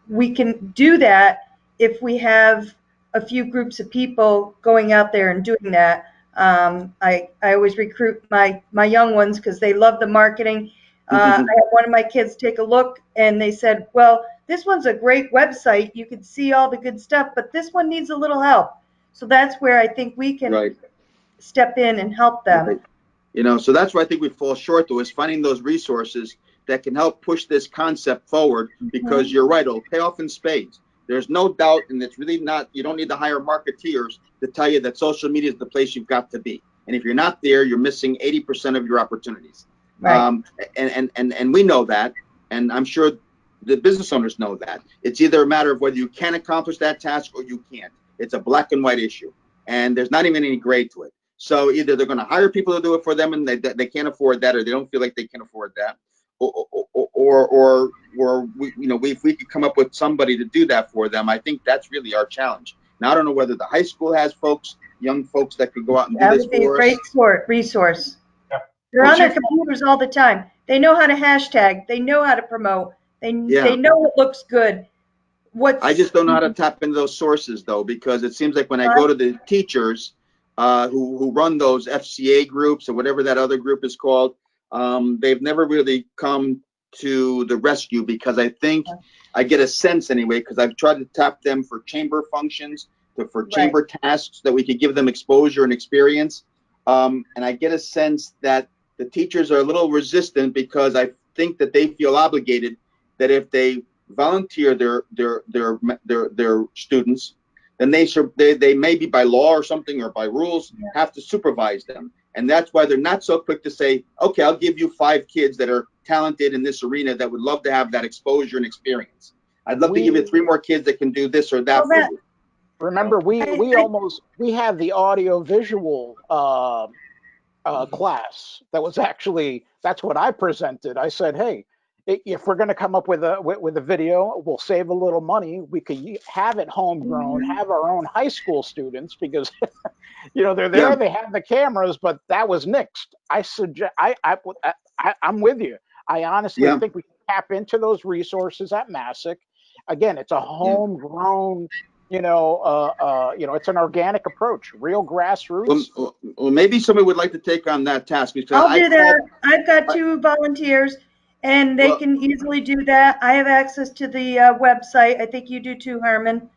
we can do that if we have a few groups of people going out there and doing that. I always recruit my young ones because they love the marketing. I had one of my kids take a look, and they said, well, this one's a great website. You can see all the good stuff, but this one needs a little help. So that's where I think we can Right. step in and help them. Right. So that's where I think we fall short, though, is finding those resources that can help push this concept forward, because you're right, it'll pay off in spades. There's no doubt, and it's really not, you don't need to hire marketeers to tell you that social media is the place you've got to be. And if you're not there, you're missing 80% of your opportunities. Right. And we know that, and I'm sure the business owners know that. It's either a matter of whether you can accomplish that task or you can't. It's a black and white issue, and there's not even any gray to it. So either they're going to hire people to do it for them, and they can't afford that, or they don't feel like they can afford that, or where if we could come up with somebody to do that for them, I think that's really our challenge. Now, I don't know whether the high school has young folks that could go out and do That this would be a for great us. resource. Yeah. They're Well, on their Chief- computers all the time. They know how to hashtag. They know how to promote. They Yeah. know what looks good. I just don't know how to tap into those sources though, because it seems like when I go to the teachers who run those FCA groups or whatever that other group is called, they've never really come to the rescue, because I think I get a sense anyway, because I've tried to tap them for chamber functions, for chamber tasks that we could give them exposure and experience. And I get a sense that the teachers are a little resistant, because I think that they feel obligated that if they volunteer their students, then they maybe by law or something, or by rules, have to supervise them. And that's why they're not so quick to say, okay, I'll give you 5 kids that are talented in this arena that would love to have that exposure and experience. I'd love to give you 3 more kids that can do this or that for you. Remember, we had the audio visual class that was actually, that's what I presented. I said, hey, if we're going to come up with a video, we'll save a little money. We could have it homegrown, have our own high school students, because they're there, they have the cameras, but that was nixed. I'm with you. I honestly think we can tap into those resources at Massac. Again, it's a homegrown, it's an organic approach, real grassroots. Well, maybe somebody would like to take on that task, because I'll do that. I've got 2 volunteers, and they can easily do that. I have access to the website. I think you do too, Herman.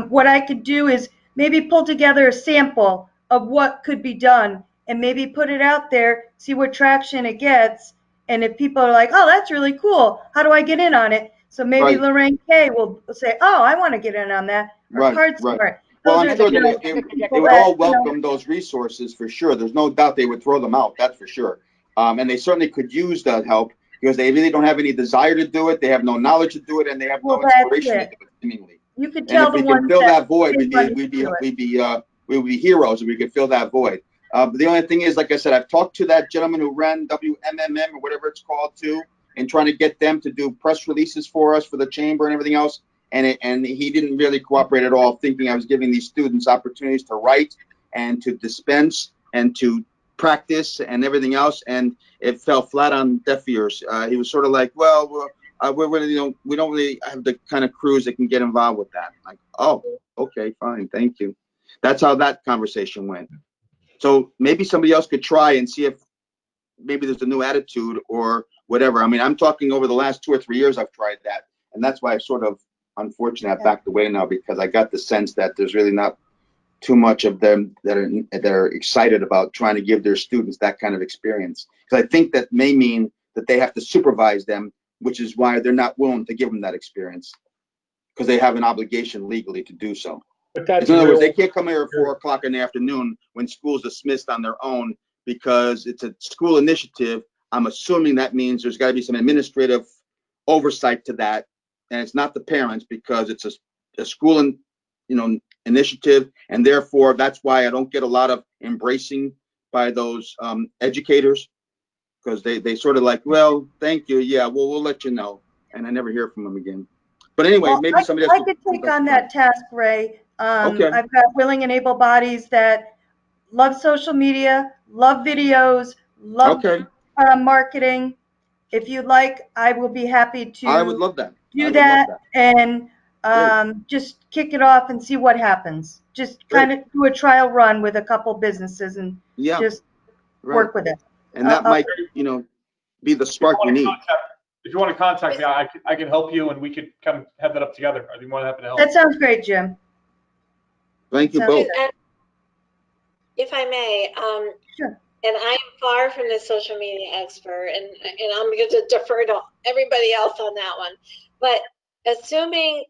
What I could do is maybe pull together a sample of what could be done, and maybe put it out there, see what traction it gets. And if people are like, oh, that's really cool, how do I get in on it? So maybe Lorraine K will say, oh, I want to get in on that. Or CardSmart. Well, I'm sure that they would all welcome those resources for sure. There's no doubt they would throw them out. That's for sure. And they certainly could use that help, because they really don't have any desire to do it. They have no knowledge to do it, and they have no inspiration to do it, seemingly. You could tell and if we can fill that void, we would be heroes if we could fill that void. The only thing is, like I said, I've talked to that gentleman who ran WMMM or whatever it's called too, and trying to get them to do press releases for us for the chamber and everything else. And he didn't really cooperate at all, thinking I was giving these students opportunities to write and to dispense and to practice and everything else. And it fell flat on deaf ears. He was sort of like, well, we don't really have the kind of crews that can get involved with that. Like, oh, okay, fine, thank you. That's how that conversation went. So maybe somebody else could try and see if maybe there's a new attitude or whatever. I mean, I'm talking over the last 2 or 3 years I've tried that, and that's why I sort of, unfortunately, I've backed away now, because I got the sense that there's really not too much of them that are excited about trying to give their students that kind of experience. Because I think that may mean that they have to supervise them, which is why they're not willing to give them that experience, because they have an obligation legally to do so. But that's in other words, they can't come here at 4 o'clock in the afternoon when school's dismissed on their own, because it's a school initiative. I'm assuming that means there's got to be some administrative oversight to that, and it's not the parents, because it's a school initiative, and therefore that's why I don't get a lot of embracing by those educators, because they sort of like, well, thank you, yeah, well, we'll let you know, and I never hear from them again. But anyway, maybe somebody else could take on that task, Ray. Okay. I've got willing and able bodies that love social media, love videos, love marketing. If you'd like, I will be happy to I would love that. do that and just kick it off and see what happens. Just kind of do a trial run with a couple businesses and just work with it. And that might, be the spark we need. If you want to contact me, I can help you, and we could come have that up together. I'd be more than happy to help. That sounds great, Jim. Thank you both. And if I may, sure. And I'm far from the social media expert, and I'm going to defer to everybody else on that one. But assuming,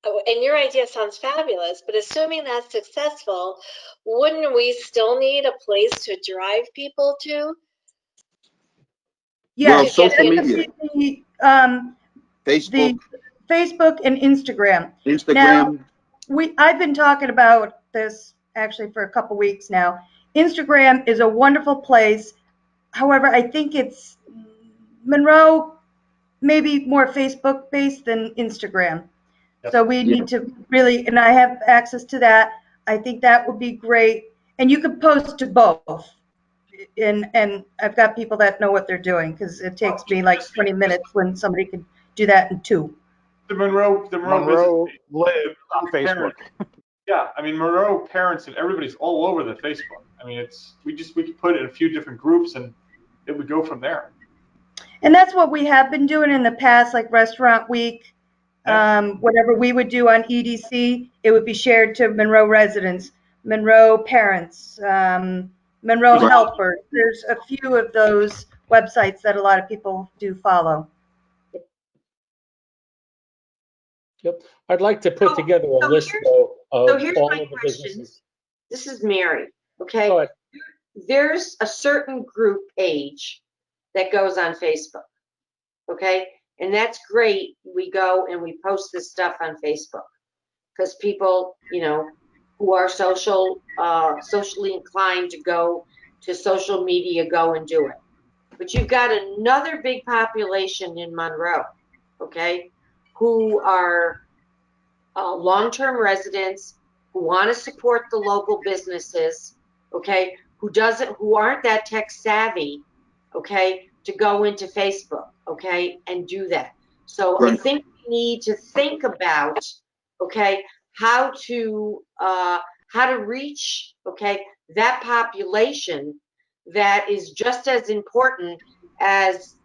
and your idea sounds fabulous, but assuming that's successful, wouldn't we still need a place to drive people to? Yeah, well, social media. Facebook and Instagram. Now, I've been talking about this actually for a couple weeks now. Instagram is a wonderful place. However, I think it's Monroe, maybe more Facebook based than Instagram. Yes. So we need to really, and I have access to that. I think that would be great. And you could post to both. And I've got people that know what they're doing because it takes me like 20 minutes when somebody could do that in 2. The Monroe business, Monroe lives on Monroe Facebook. parents- Yeah, I mean, Monroe parents and everybody's all over the Facebook. I mean, we could put it in a few different groups and it would go from there. And that's what we have been doing in the past, like Restaurant Week. Whatever we would do on EDC, it would be shared to Monroe residents, Monroe parents, Monroe Right. helpers. There's a few of those websites that a lot of people do follow. Yep. I'd like to put together a So list here's- though So of here's all my of the question. businesses. This is Mary, okay? Go ahead. There's a certain group age that goes on Facebook, okay? And that's great. We go and we post this stuff on Facebook because people, who are socially inclined to go to social media go and do it. But you've got another big population in Monroe, okay, who are long-term residents who want to support the local businesses, okay, who aren't that tech savvy, okay, to go into Facebook, okay, and do that. So I Right. think we need to think about, okay, how to reach, okay, that population that is just as important as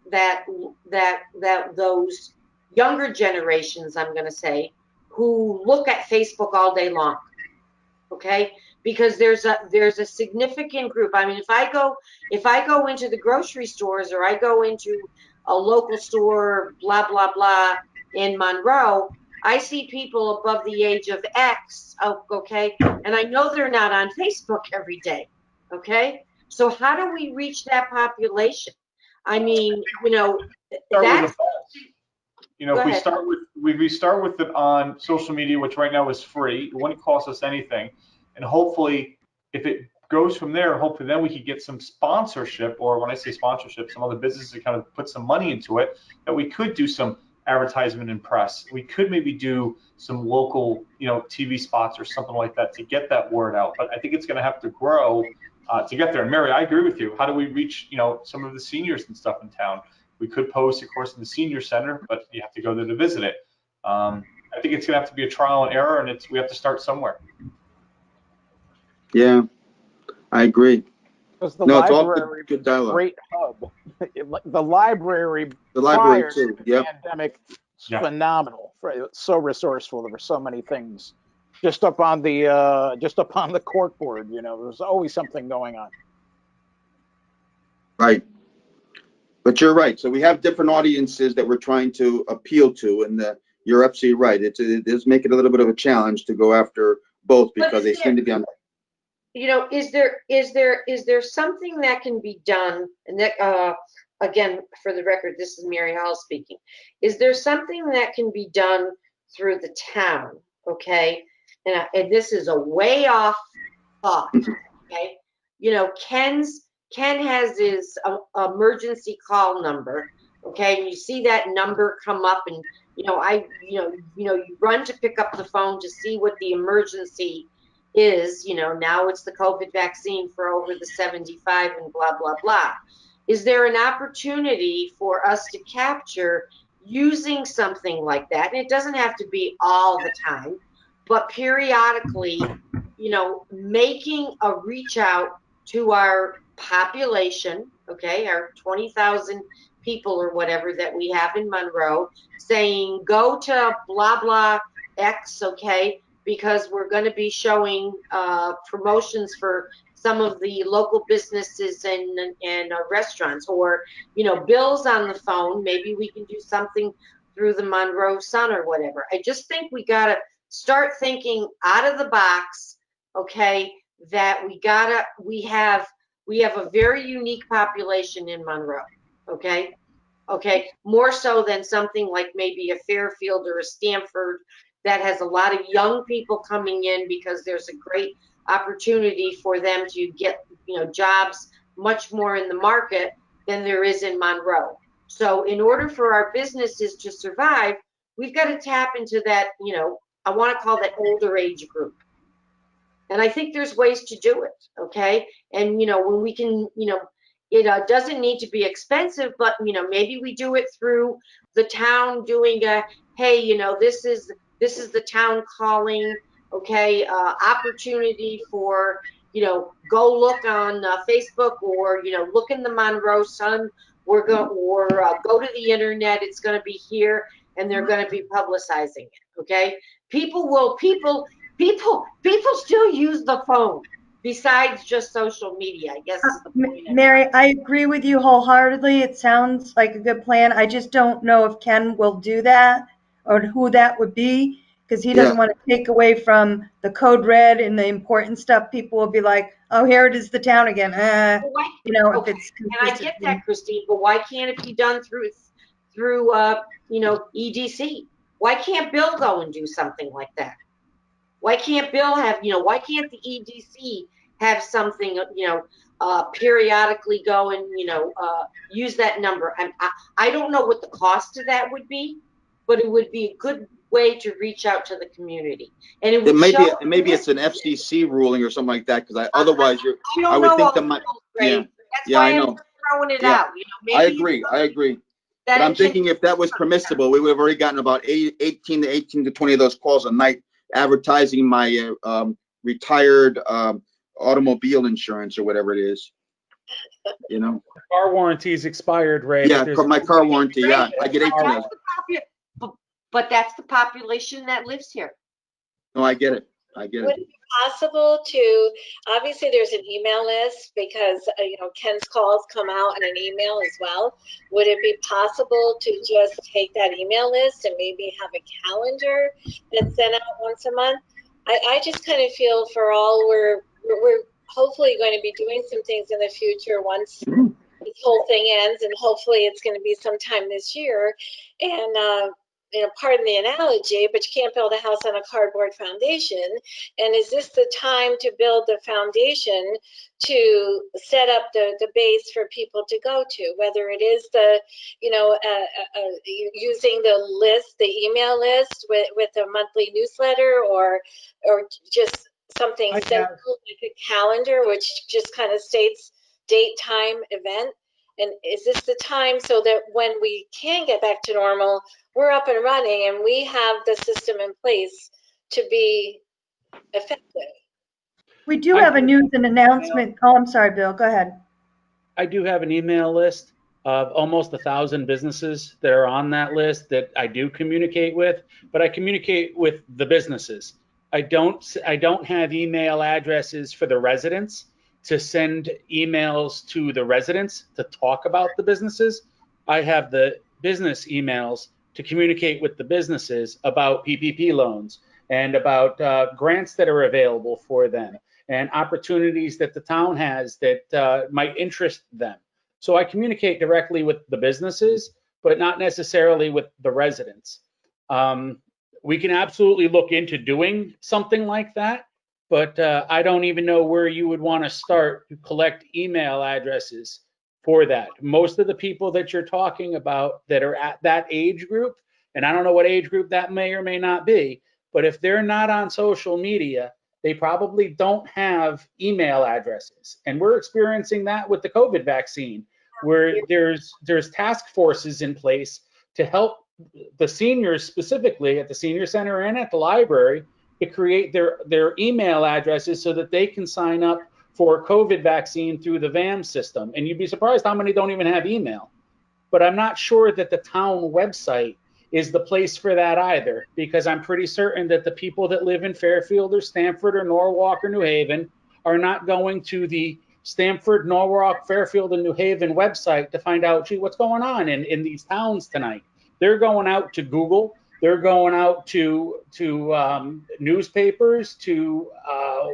those younger generations, I'm going to say, who look at Facebook all day long, okay? Because there's a significant group. I mean, if I go into the grocery stores or I go into a local store, blah blah blah, in Monroe, I see people above the age of X, okay, and I know they're not on Facebook every day, okay? So how do we reach that population? I mean, Start with that's. a box. Go If we ahead. start with it on social media, which right now is free, it wouldn't cost us anything, and hopefully, if it goes from there, hopefully then we could get some sponsorship, or when I say sponsorship, some other businesses to kind of put some money into it, that we could do some advertisement and press. We could maybe do some local, TV spots or something like that to get that word out. But I think it's going to have to grow to get there. And Mary, I agree with you. How do we reach, some of the seniors and stuff in town? We could post, of course, in the senior center, but you have to go there to visit it. I think it's going to have to be a trial and error, and we have to start somewhere. Yeah, I agree. Because the No, it's all library good was a dialogue. great hub. The library The library prior too. to the Yep. pandemic was Yeah. phenomenal. It's so resourceful. There were so many things just up on the corkboard. There was always something going on. Right. But you're right. So we have different audiences that we're trying to appeal to, and you're absolutely right. It does make it a little bit of a challenge to go after both because they seem to be on. Is there something that can be done? And that, again, for the record, this is Mary Hall speaking. Is there something that can be done through the town? Okay, and this is a way off thought. Okay, Ken has his emergency call number. Okay, and you see that number come up, and you run to pick up the phone to see what the emergency is. Now it's the COVID vaccine for over the 75 and blah blah blah. Is there an opportunity for us to capture using something like that? And it doesn't have to be all the time, but periodically, making a reach out to our population, okay, our 20,000 people or whatever that we have in Monroe, saying go to blah blah X, okay, because we're going to be showing promotions for some of the local businesses and restaurants, or Bill's on the phone. Maybe we can do something through the Monroe Sun or whatever. I just think we got to start thinking out of the box, okay, that we have a very unique population in Monroe, okay, more so than something like maybe a Fairfield or a Stanford that has a lot of young people coming in, because there's a great opportunity for them to get jobs much more in the market than there is in Monroe. So in order for our businesses to survive, we've got to tap into that, you know, I want to call that older age group. And I think there's ways to do it, okay? And, you know, when we can, you know, it doesn't need to be expensive, but, you know, maybe we do it through the town doing a, hey, you know, this is the town calling, okay, opportunity for, you know, go look on Facebook, or, you know, look in the Monroe Sun, or go to the internet, it's going to be here, and they're going to be publicizing it, okay? People still use the phone besides just social media, I guess is the point. Mary, I agree with you wholeheartedly. It sounds like a good plan. I just don't know if Ken will do that or who that would be, because he doesn't Yeah. want to take away from the code red and the important stuff. People will be like, oh, here it is, the town again. Well, why, You know, if okay, it's and I consistent. get that, Christine, but why can't it be done through you know, EDC? Why can't Bill go and do something like that? Why can't Bill have, you know, why can't the EDC have something, you know, periodically go and, you know, use that number? I don't know what the cost of that would be, but it would be a good way to reach out to the community. And it would show. Maybe it's an FCC ruling or something like that, because otherwise I I don't would know think all the the rules, yeah, Ray. That's yeah, I why I'm know. throwing it Yeah, out. You know, maybe I agree. that But I'm it can. thinking if that was permissible, we would have already gotten about 18 to 20 of those calls a night advertising my retired automobile insurance or whatever it is. You know? Car warranty's expired, Ray. Yeah, but there's my car warranty. Yeah, I get 18 of That's those. but that's the population that lives here. No, I get it. I get Would it. it be possible to, obviously there's an email list because, you know, Ken's calls come out in an email as well. Would it be possible to just take that email list and maybe have a calendar that's sent out once a month? I just kind of feel for all we're hopefully going to be doing some things in the future once this whole thing ends, and hopefully it's going to be sometime this year. And you know, pardon the analogy, but you can't build a house on a cardboard foundation. And is this the time to build the foundation to set up the base for people to go to, whether it is the, you know, using the list, the email list with a monthly newsletter, or just something simple like a calendar, which just kind of states date, time, event. And is this the time so that when we can get back to normal, we're up and running and we have the system in place to be effective? We do have a news and announcement. Oh, I'm sorry, Bill. Go ahead. I do have an email list of almost 1,000 businesses that are on that list that I do communicate with, but I communicate with the businesses. I don't have email addresses for the residents to send emails to the residents to talk about the businesses. I have the business emails to communicate with the businesses about PPP loans and about grants that are available for them and opportunities that the town has that might interest them. So I communicate directly with the businesses, but not necessarily with the residents. We can absolutely look into doing something like that, but I don't even know where you would want to start to collect email addresses for that. Most of the people that you're talking about that are at that age group, and I don't know what age group that may or may not be, but if they're not on social media, they probably don't have email addresses. And we're experiencing that with the COVID vaccine, where there's task forces in place to help the seniors, specifically at the senior center and at the library, to create their email addresses so that they can sign up for COVID vaccine through the VAM system. And you'd be surprised how many don't even have email. But I'm not sure that the town website is the place for that either, because I'm pretty certain that the people that live in Fairfield or Stamford or Norwalk or New Haven are not going to the Stamford, Norwalk, Fairfield, and New Haven website to find out, gee, what's going on in these towns tonight. They're going out to Google. They're going out to newspapers, to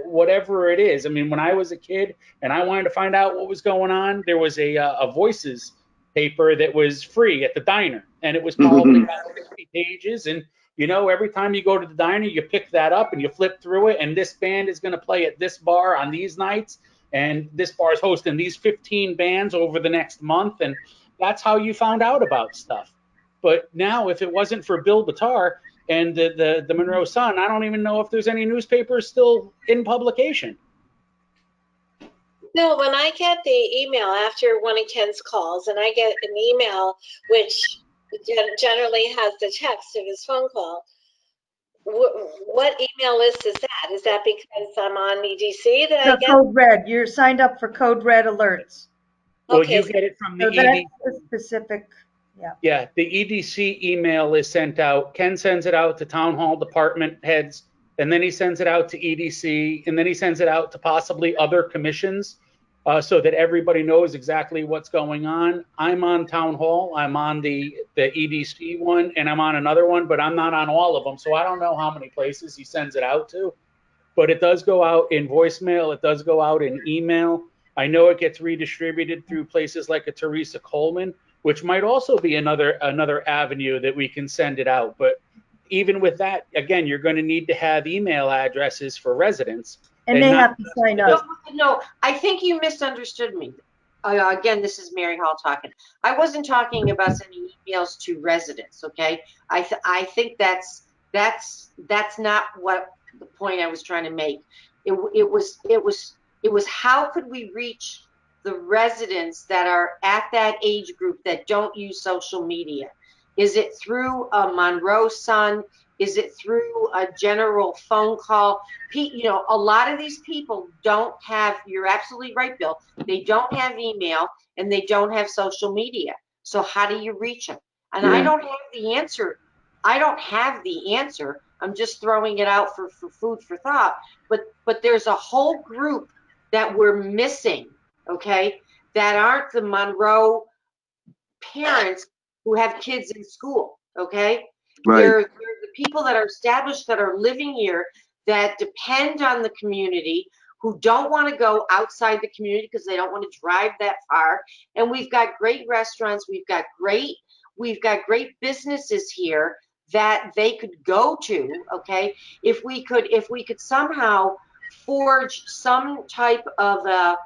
whatever it is. I mean, when I was a kid and I wanted to find out what was going on, there was a Voices paper that was free at the diner, and it was probably about 60 pages. And you know, every time you go to the diner, you pick that up and you flip through it, and this band is going to play at this bar on these nights, and this bar is hosting these 15 bands over the next month. And that's how you found out about stuff. But now, if it wasn't for Bill Batar and the Monroe Sun, I don't even know if there's any newspapers still in publication. No, when I get the email after one of Ken's calls, and I get an email which generally has the text of his phone call, what email list is that? Is that because I'm on EDC that I The get? Code Red, you're signed up for Code Red alerts. Well, Okay, you get it from the So that's ED. a specific, Yeah, the EDC email is sent out. Ken sends it out to town hall department heads, and then he sends it out to EDC, and then he sends it out to possibly other commissions, so that everybody knows exactly what's going on. I'm on town hall, I'm on the EDC one, and I'm on another one, but I'm not on all of them, so I don't know how many places he sends it out to. But it does go out in voicemail, it does go out in email. I know it gets redistributed through places like a Teresa Coleman, which might also be another avenue that we can send it out. But even with that, again, you're going to need to have email addresses for residents. and they not have to sign just- up. No, I think you misunderstood me. Again, this is Mary Hall talking. I wasn't talking about sending emails to residents, okay? I think that's not what the point I was trying to make. It was how could we reach the residents that are at that age group that don't use social media? Is it through a Monroe Sun? Is it through a general phone call? You know, a lot of these people don't have, you're absolutely right, Bill, they don't have email and they don't have social media. So how do you reach them? And I don't have the answer. I don't have the answer. I'm just throwing it out for food for thought. But there's a whole group that we're missing, okay, that aren't the Monroe parents who have kids in school, okay? Right. They're the people that are established, that are living here, that depend on the community, who don't want to go outside the community because they don't want to drive that far. And we've got great restaurants, we've got great businesses here that they could go to, okay? If we could somehow forge some type of an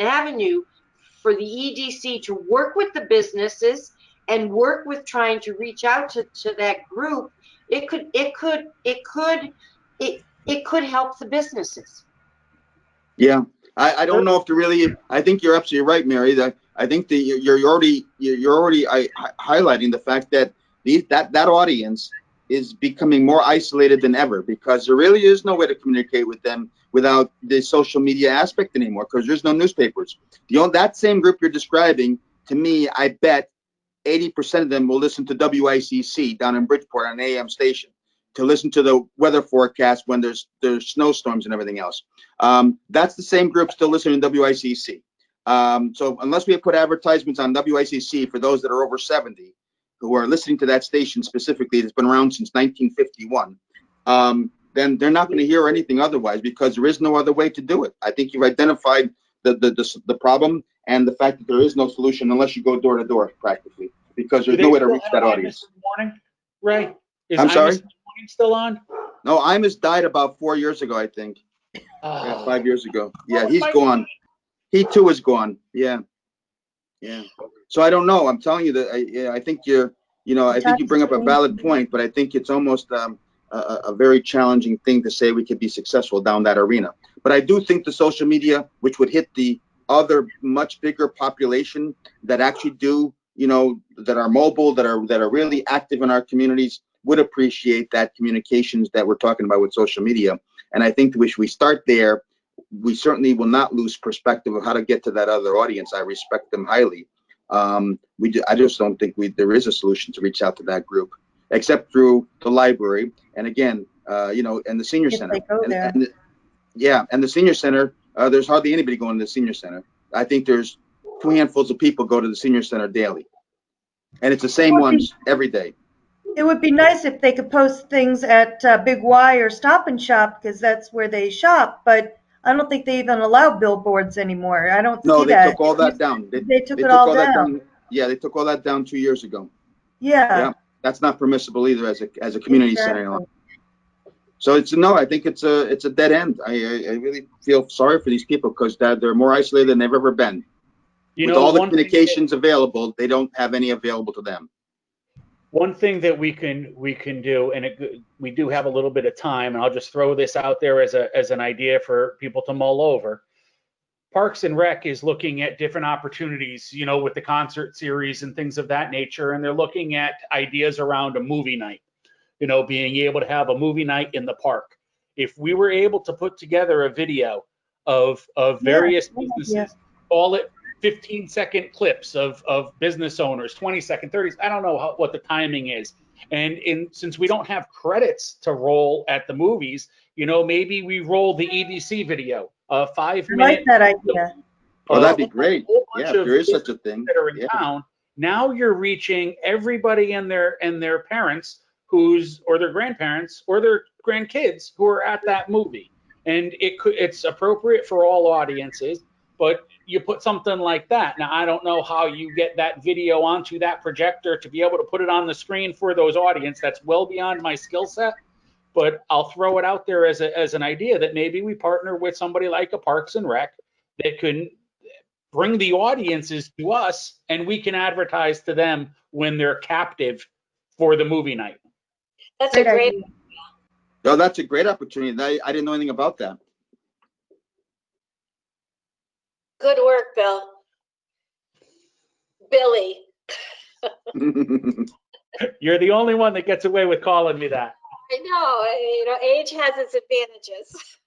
avenue for the EDC to work with the businesses and work with trying to reach out to that group, it could help the businesses. Yeah, I don't know if to really. I think you're absolutely right, Mary. That I think that you're already highlighting the fact that that audience is becoming more isolated than ever, because there really is no way to communicate with them without the social media aspect anymore, because there's no newspapers. That same group you're describing, to me, I bet 80% of them will listen to WICC down in Bridgeport on an AM station to listen to the weather forecast when there's snowstorms and everything else. That's the same group still listening to WICC. So unless we put advertisements on WICC for those that are over 70 who are listening to that station specifically, that's been around since 1951, then they're not going to hear anything otherwise, because there is no other way to do it. I think you've identified the problem and the fact that there is no solution unless you go door to door practically, because there's no way to reach that audience. Morning, Ray? I'm sorry? Imus Morning still on? No, Imus died about 4 years ago, I think. Yeah, 5 years ago. Yeah, he's gone. He too is gone. Yeah. Yeah. So I don't know. I'm telling you that I think I think you bring up a valid point, but I think it's almost a very challenging thing to say we could be successful down that arena. But I do think the social media, which would hit the other much bigger population that actually do, that are mobile, that are really active in our communities, would appreciate that communications that we're talking about with social media. And I think if we start there, we certainly will not lose perspective of how to get to that other audience. I respect them highly. I just don't think there is a solution to reach out to that group, except through the library. And again, and the senior center. If they go there. And the senior center, there's hardly anybody going to the senior center. I think there's 2 handfuls of people go to the senior center daily. And it's the same ones every day. It would be nice if they could post things at Big Y or Stop and Shop, because that's where they shop, but I don't think they even allow billboards anymore. I don't see that. No, they took all that down. They took it all down. Yeah, they took all that down 2 years ago. Yeah. That's not permissible either as a community center anymore. So I think it's a dead end. I really feel sorry for these people, because they're more isolated than they've ever been. You With know, all the one thing that- communications available, they don't have any available to them. One thing that we can do, and we do have a little bit of time, and I'll just throw this out there as an idea for people to mull over. Parks and Rec is looking at different opportunities, you know, with the concert series and things of that nature, and they're looking at ideas around a movie night, you know, being able to have a movie night in the park. If we were able to put together a video of various businesses, call it 15-second clips of business owners, 20-second, 30s, I don't know what the timing is. And since we don't have credits to roll at the movies, you know, maybe we roll the EDC video, a 5-minute. I like that idea. Oh, that'd be great. whole Yeah, bunch if of there is such a thing. that are in Yeah. town. Now you're reaching everybody and their parents or their grandparents or their grandkids who are at that movie. And it's appropriate for all audiences, but you put something like that. Now, I don't know how you get that video onto that projector to be able to put it on the screen for those audience. That's well beyond my skill set, but I'll throw it out there as an idea that maybe we partner with somebody like a Parks and Rec that can bring the audiences to us and we can advertise to them when they're captive for the movie night. That's a great, idea. Oh, that's a great opportunity. I didn't know anything about that. good work, Bill. Billy. You're the only one that gets away with calling me that. I know, you know, age has its advantages.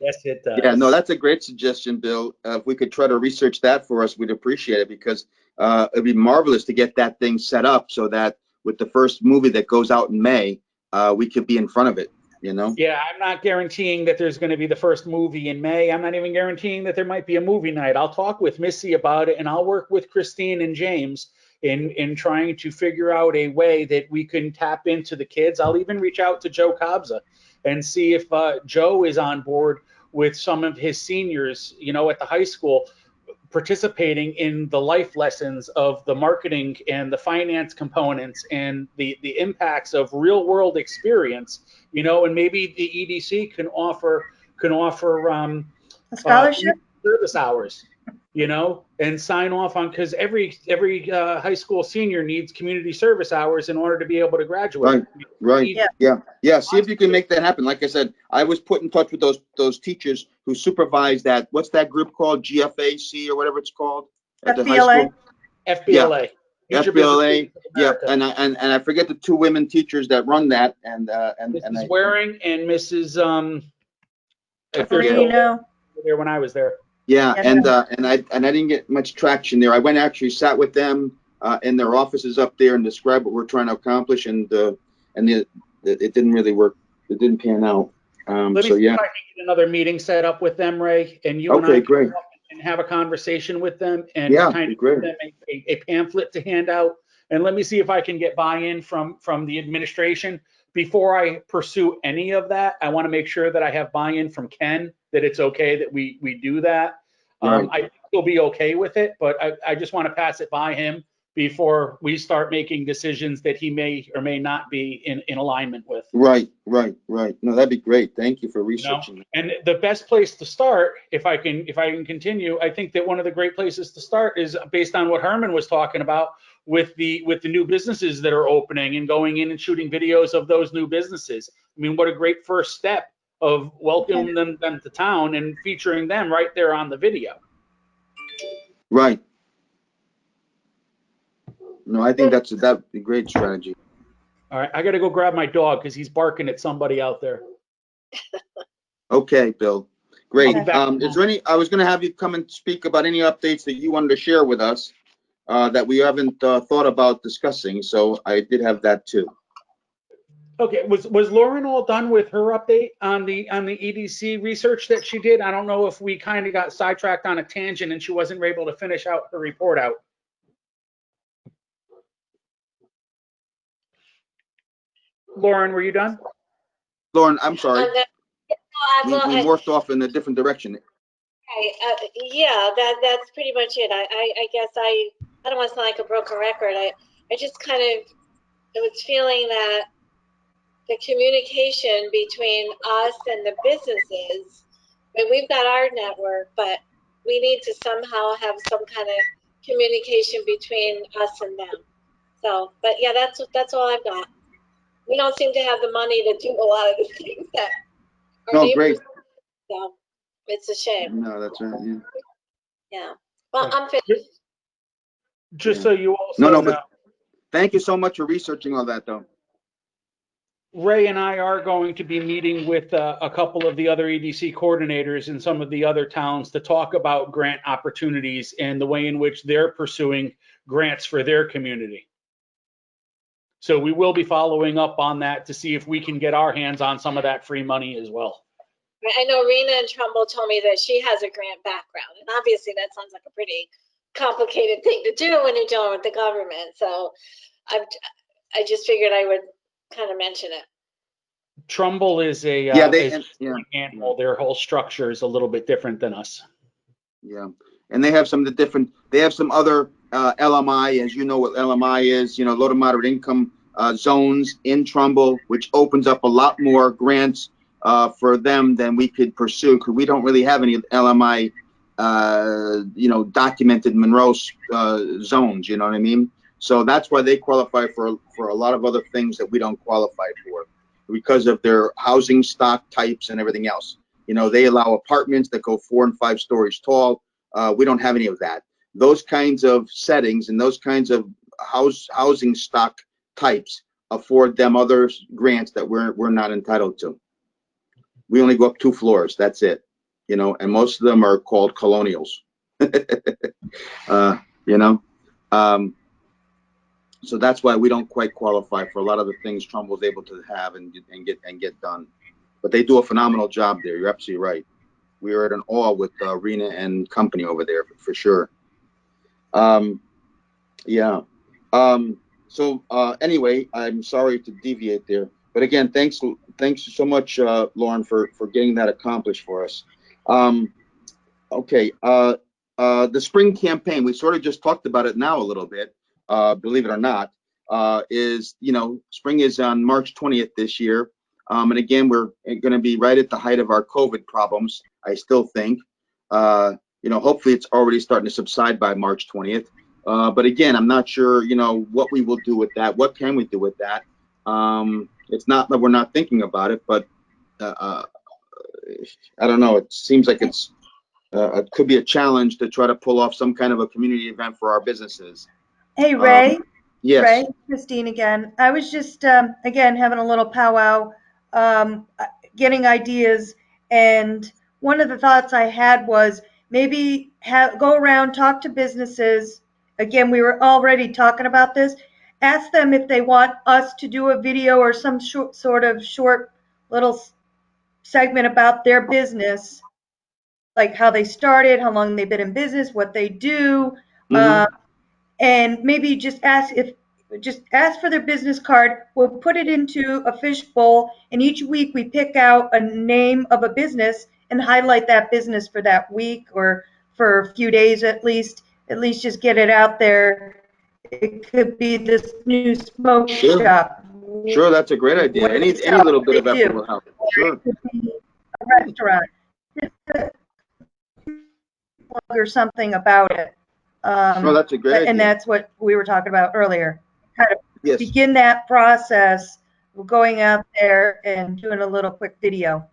Yes, it does. Yeah, no, that's a great suggestion, Bill. If we could try to research that for us, we'd appreciate it, because it'd be marvelous to get that thing set up so that with the first movie that goes out in May, we could be in front of it, you know? Yeah, I'm not guaranteeing that there's going to be the first movie in May. I'm not even guaranteeing that there might be a movie night. I'll talk with Missy about it, and I'll work with Christine and James in trying to figure out a way that we can tap into the kids. I'll even reach out to Joe Cobza and see if Joe is on board with some of his seniors, you know, at the high school, participating in the life lessons of the marketing and the finance components and the impacts of real world experience, you know, and maybe the EDC can offer A scholarship? service hours, you know, and sign off on, because every high school senior needs community service hours in order to be able to graduate. Right. Yeah. Yeah. See if you can make that happen. Like I said, I was put in touch with those teachers who supervise that. What's that group called? GFAC or whatever it's called at the high FBLA? school. FBLA. Future FBLA. Business Yeah. America. And I forget the two women teachers that run that. And Mrs. Waring and Mrs. If they're forget. still Marino. there when I was there. Yeah, Yeah. and I didn't get much traction there. I went actually sat with them in their offices up there and described what we're trying to accomplish, and it didn't really work. It didn't pan out. Let me So see yeah. if I can get another meeting set up with them, Ray, and you and Okay, I great. can come up and have a conversation with them and Yeah, kind be of great. give them a pamphlet to hand out. And let me see if I can get buy-in from the administration. Before I pursue any of that, I want to make sure that I have buy-in from Ken, that it's okay that we do that. Right. I think he'll be okay with it, but I just want to pass it by him before we start making decisions that he may or may not be in alignment with. Right. No, that'd be great. Thank you for You know? researching. And the best place to start, if I can continue, I think that one of the great places to start is based on what Herman was talking about with the new businesses that are opening and going in and shooting videos of those new businesses. I mean, what a great first step of welcoming them to town and featuring them right there on the video. Right. No, I think that'd be a great strategy. All right, I got to go grab my dog because he's barking at somebody out there. Okay, Bill. Great. I'll be back. Is there any? I was going to have you come and speak about any updates that you wanted to share with us that we haven't thought about discussing. So I did have that too. Okay, was Lauren all done with her update on the EDC research that she did? I don't know if we kind of got sidetracked on a tangent and she wasn't able to finish out her report out. Lauren, were you done? Lauren, I'm sorry. We Well, morphed off in a different direction. yeah, that's pretty much it. I guess I don't want to sound like a broken record. I just kind of was feeling that the communication between us and the businesses, I mean, we've got our network, but we need to somehow have some kind of communication between us and them. So, but yeah, that's all I've got. We don't seem to have the money to do a lot of the things that our No, neighbors. great. So it's a shame. No, that's right. Yeah. Yeah. Well, I'm finished. Just Yeah. so you also No, know, but thank you so much for researching all that, though. Ray and I are going to be meeting with a couple of the other EDC coordinators in some of the other towns to talk about grant opportunities and the way in which they're pursuing grants for their community. So we will be following up on that to see if we can get our hands on some of that free money as well. I know Rena and Trumbull told me that she has a grant background, and obviously that sounds like a pretty complicated thing to do when you're dealing with the government. So I just figured I would kind of mention it. Trumbull is a Yeah, animal. Their whole structure is a little bit different than us. Yeah, and they have some of the different. They have some other LMI, as you know what LMI is. You know, low to moderate income zones in Trumbull, which opens up a lot more grants for them than we could pursue, because we don't really have any LMI, you know, documented Monroe zones. You know what I mean? So that's why they qualify for a lot of other things that we don't qualify for, because of their housing stock types and everything else. You know, they allow apartments that go 4 and 5 stories tall. We don't have any of that. Those kinds of settings and those kinds of housing stock types afford them other grants that we're not entitled to. We only go up 2 floors. That's it. You know, and most of them are called colonials. You know, so that's why we don't quite qualify for a lot of the things Trumbull's able to have and get done. But they do a phenomenal job there. You're absolutely right. We are at an awe with Rena and company over there for sure. Yeah. So anyway, I'm sorry to deviate there, but again, thanks so much, Lauren, for getting that accomplished for us. Okay. The spring campaign, we sort of just talked about it now a little bit. Believe it or not, is, you know, spring is on March 20th this year. And again, we're going to be right at the height of our COVID problems, I still think. You know, hopefully it's already starting to subside by March 20th. But again, I'm not sure, you know, what we will do with that. What can we do with that? It's not that we're not thinking about it, but I don't know. It seems like it could be a challenge to try to pull off some kind of a community event for our businesses. Hey, Ray. Yes. Ray, Christine again. I was just, again, having a little powwow, getting ideas. And one of the thoughts I had was maybe go around, talk to businesses. Again, we were already talking about this. Ask them if they want us to do a video or some sort of short little segment about their business, like how they started, how long they've been in business, what they do. And maybe just ask for their business card. We'll put it into a fishbowl, and each week we pick out a name of a business and highlight that business for that week or for a few days at least just get it out there. It could be this new smoke shop. Sure, that's a great idea. Any little bit of effort will help. Sure. It could be a restaurant. Or something about it. No, that's a great idea. And that's what we were talking about earlier. Kind of Yes. begin that process of going out there and doing a little quick video.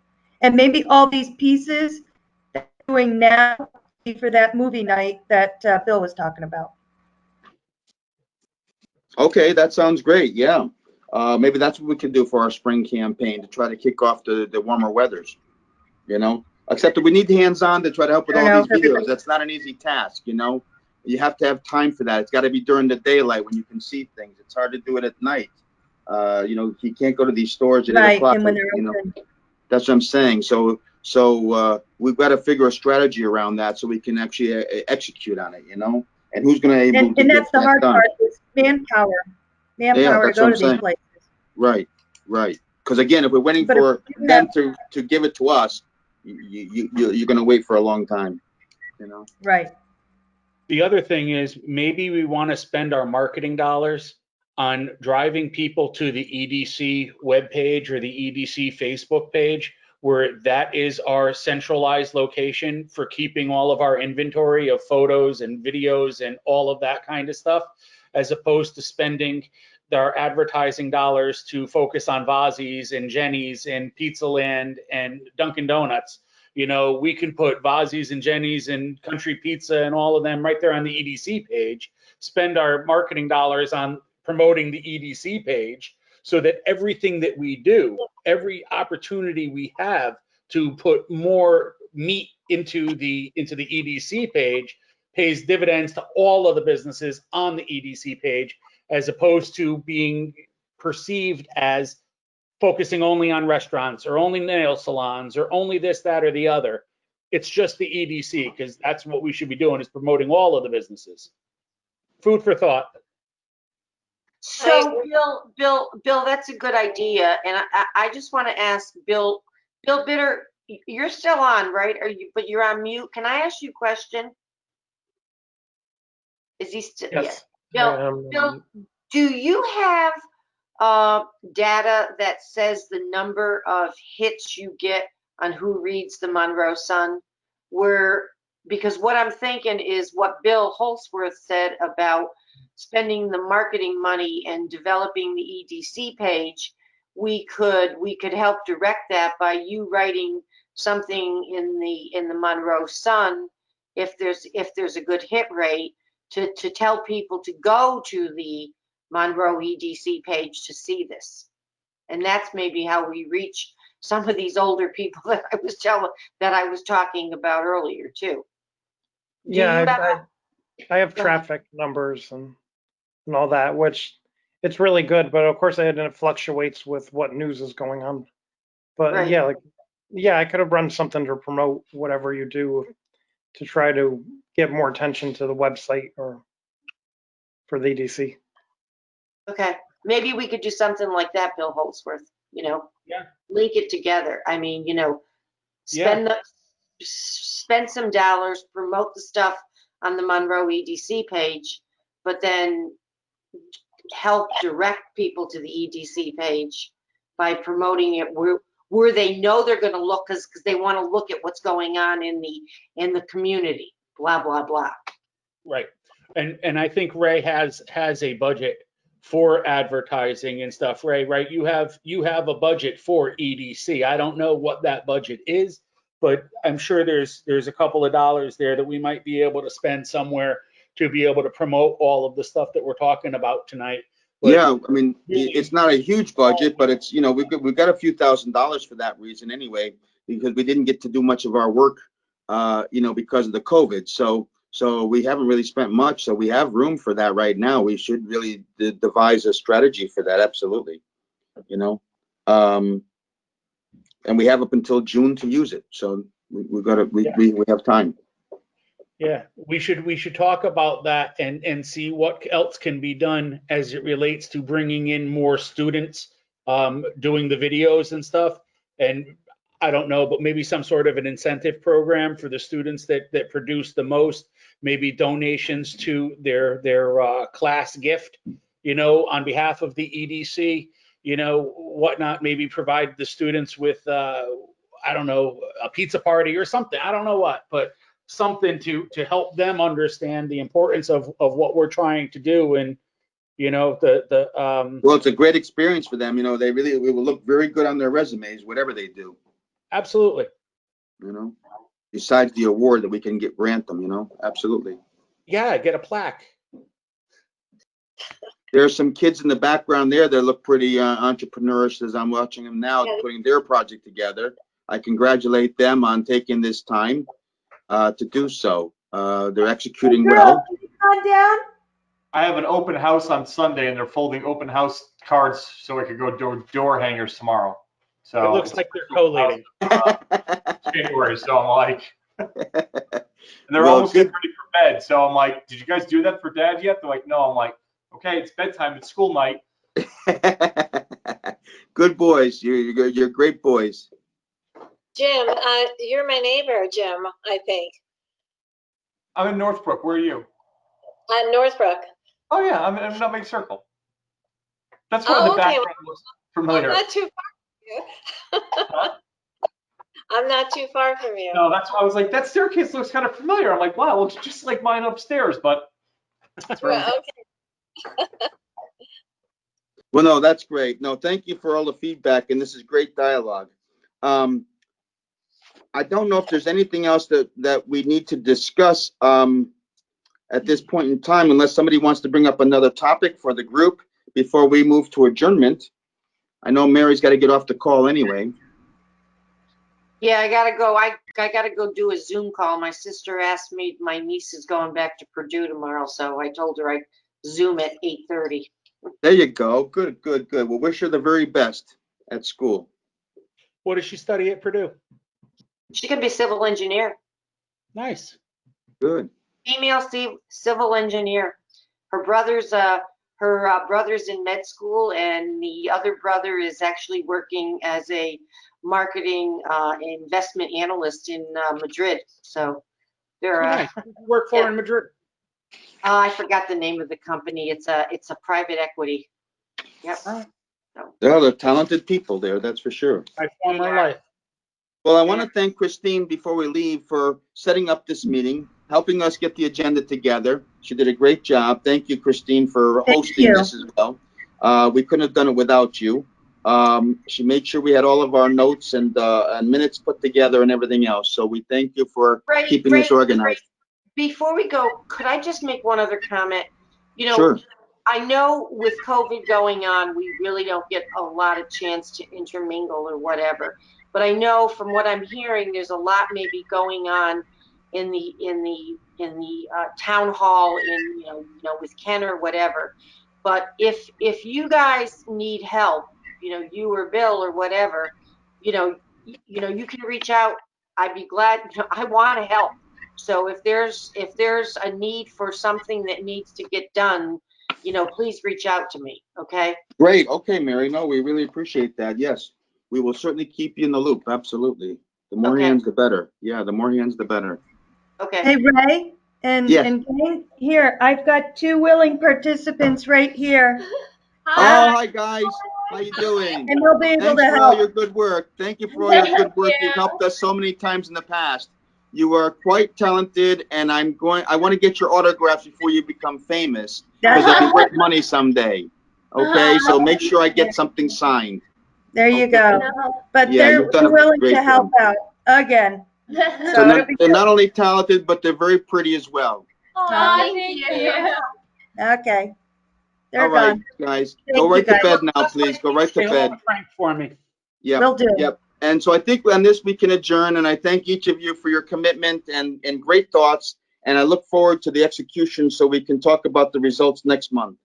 And maybe all these pieces that we're doing now for that movie night that Bill was talking about. Okay, that sounds great. Yeah. Maybe that's what we can do for our spring campaign to try to kick off the warmer weathers, you know, except that we need hands-on to try to help with all these videos. That's not an easy task, you know. You have to have time for that. It's got to be during the daylight when you can see things. It's hard to do it at night. You know, you can't go to these stores at 8 o'clock. And when you know, that's what I'm saying. So we've got to figure a strategy around that so we can actually execute on it, you know. And who's going to be able to and get that's the hard done? part is manpower to go to these places. Right. Because again, if we're waiting for them to give it to us, you're going to wait for a long time, you know. Right. The other thing is maybe we want to spend our marketing dollars on driving people to the EDC webpage or the EDC Facebook page where that is our centralized location for keeping all of our inventory of photos and videos and all of that kind of stuff, as opposed to spending our advertising dollars to focus on Vazzi's and Jenny's and Pizza Land and Dunkin' Donuts. You know, we can put Vazzi's and Jenny's and Country Pizza and all of them right there on the EDC page, spend our marketing dollars on promoting the EDC page, so that everything that we do, every opportunity we have to put more meat into the EDC page, pays dividends to all of the businesses on the EDC page, as opposed to being perceived as focusing only on restaurants or only nail salons or only this, that, or the other. It's just the EDC, because that's what we should be doing, is promoting all of the businesses. Food for thought. So Bill, that's a good idea. And I just want to ask Bill Bitter, you're still on, right? But you're on mute. Can I ask you a question? Is he still? Yes. Yeah. Bill, do you have data that says the number of hits you get on who reads the Monroe Sun? Because what I'm thinking is what Bill Holsworth said about spending the marketing money and developing the EDC page, we could help direct that by you writing something in the Monroe Sun, if there's a good hit rate, to tell people to go to the Monroe EDC page to see this. And that's maybe how we reach some of these older people that I was talking about earlier too. Yeah, I have traffic numbers and all that, which it's really good, but of course it fluctuates with what news is going on. But Right. yeah, I could have run something to promote whatever you do to try to get more attention to the website or for the EDC. Okay, maybe we could do something like that, Bill Holsworth, Yeah. link it together. I mean, Yeah. spend some dollars, promote the stuff on the Monroe EDC page, but then help direct people to the EDC page by promoting it where they know they're going to look, because they want to look at what's going on in the community, blah, blah, blah. Right. And I think Ray has a budget for advertising and stuff. Ray, right? You have a budget for EDC. I don't know what that budget is, but I'm sure there's a couple of dollars there that we might be able to spend somewhere to be able to promote all of the stuff that we're talking about tonight. But yeah, I mean, it's not a huge budget, but it's, we've got a few $1,000s for that reason anyway, because we didn't get to do much of our work, because of the COVID. So we haven't really spent much. So we have room for that right now. We should really devise a strategy for that. Absolutely. And we have up until June to use it. So we have time. yeah, we should talk about that and see what else can be done as it relates to bringing in more students doing the videos and stuff. And I don't know, but maybe some sort of an incentive program for the students that produce the most, maybe donations to their class gift, on behalf of the EDC, whatnot, maybe provide the students with, I don't know, a pizza party or something. I don't know what, but something to help them understand the importance of what we're trying to do. And well, it's a great experience for them. It will look very good on their resumes, whatever they do. Absolutely. Besides the award that we can grant them, absolutely. Yeah, get a plaque. There are some kids in the background there that look pretty entrepreneurish as I'm watching them now, putting their project together. I congratulate them on taking this time to do so. They're executing well. Down. I have an open house on Sunday, and they're folding open house cards so I could go door hangers tomorrow. So It looks like they're collating. January, so I'm like, and they're Well, almost getting ready for bed. So I'm like, did you guys do that for Dad yet? They're like, no. I'm like, okay, it's bedtime. It's school night. Good boys. You're great boys. Jim, you're my neighbor, Jim, I think. I'm in Northbrook. Where are you? Northbrook. Oh yeah, I'm in Nutmeg Circle. That's why the background looks familiar. Not too far. I'm not too far from you. No, that's why I was like, that staircase looks kind of familiar. I'm like, wow, looks just like mine upstairs, but. Okay. Well, no, that's great. No, thank you for all the feedback, and this is great dialogue. I don't know if there's anything else that we need to discuss at this point in time, unless somebody wants to bring up another topic for the group before we move to adjournment. I know Mary's got to get off the call anyway. Yeah, I gotta go. I gotta go do a Zoom call. My sister asked me, my niece is going back to Purdue tomorrow, so I told her I'd Zoom at 8:30. There you go. Good, good, good. Well, wish her the very best at school. What does she study at Purdue? She can be civil engineer, Nice. Good. female civil engineer. Her brother's in med school, and the other brother is actually working as a marketing investment analyst in Madrid. So they're Nice. Work for yeah. in Madrid. I forgot the name of the company. It's a private equity. Yep. They're talented people there, that's for sure. My former Yeah. life. Well, I want to thank Christine before we leave for setting up this meeting, helping us get the agenda together. She did a great job. Thank you, Christine, for hosting this as well. We couldn't have done it without you. She made sure we had all of our notes and minutes put together and everything else. So we thank you for keeping this organized. Before we go, could I just make one other comment? You know, Sure. I know with COVID going on, we really don't get a lot of chance to intermingle or whatever. But I know from what I'm hearing, there's a lot maybe going on in the town hall with Ken or whatever. But if you guys need help, you or Bill or whatever, you can reach out. I'd be glad. I want to help. So if there's a need for something that needs to get done, please reach out to me. Okay. Great. Okay, Mary. No, we really appreciate that. Yes, we will certainly keep you in the loop. Absolutely. The more hands, the better. Yeah, the more hands, the better. Okay. Hey, Ray and Kane, here, I've got 2 willing participants right here. Oh, hi guys. How you doing? And they'll be able Thanks to for all help. your good work. Thank you for all your good work. You've helped us so many times in the past. You are quite talented, and I want to get your autographs before you become famous, because they'll be worth money someday. Okay, so make sure I get something signed. There you go. But Yeah, they're you've done a willing great to help out again. So they're not only talented, but they're very pretty as well. Thank you. Okay. They're All right, gone. guys, Thank go you, right to guys. bed now, please. Go right to Say bed. hello to Frank for me. Yep. Will do. Yep. And so I think on this we can adjourn, and I thank each of you for your commitment and great thoughts. And I look forward to the execution so we can talk about the results next month.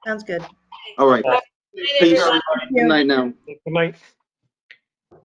Sounds good. All right. Good night, Peace. everyone. Good night now. Good night.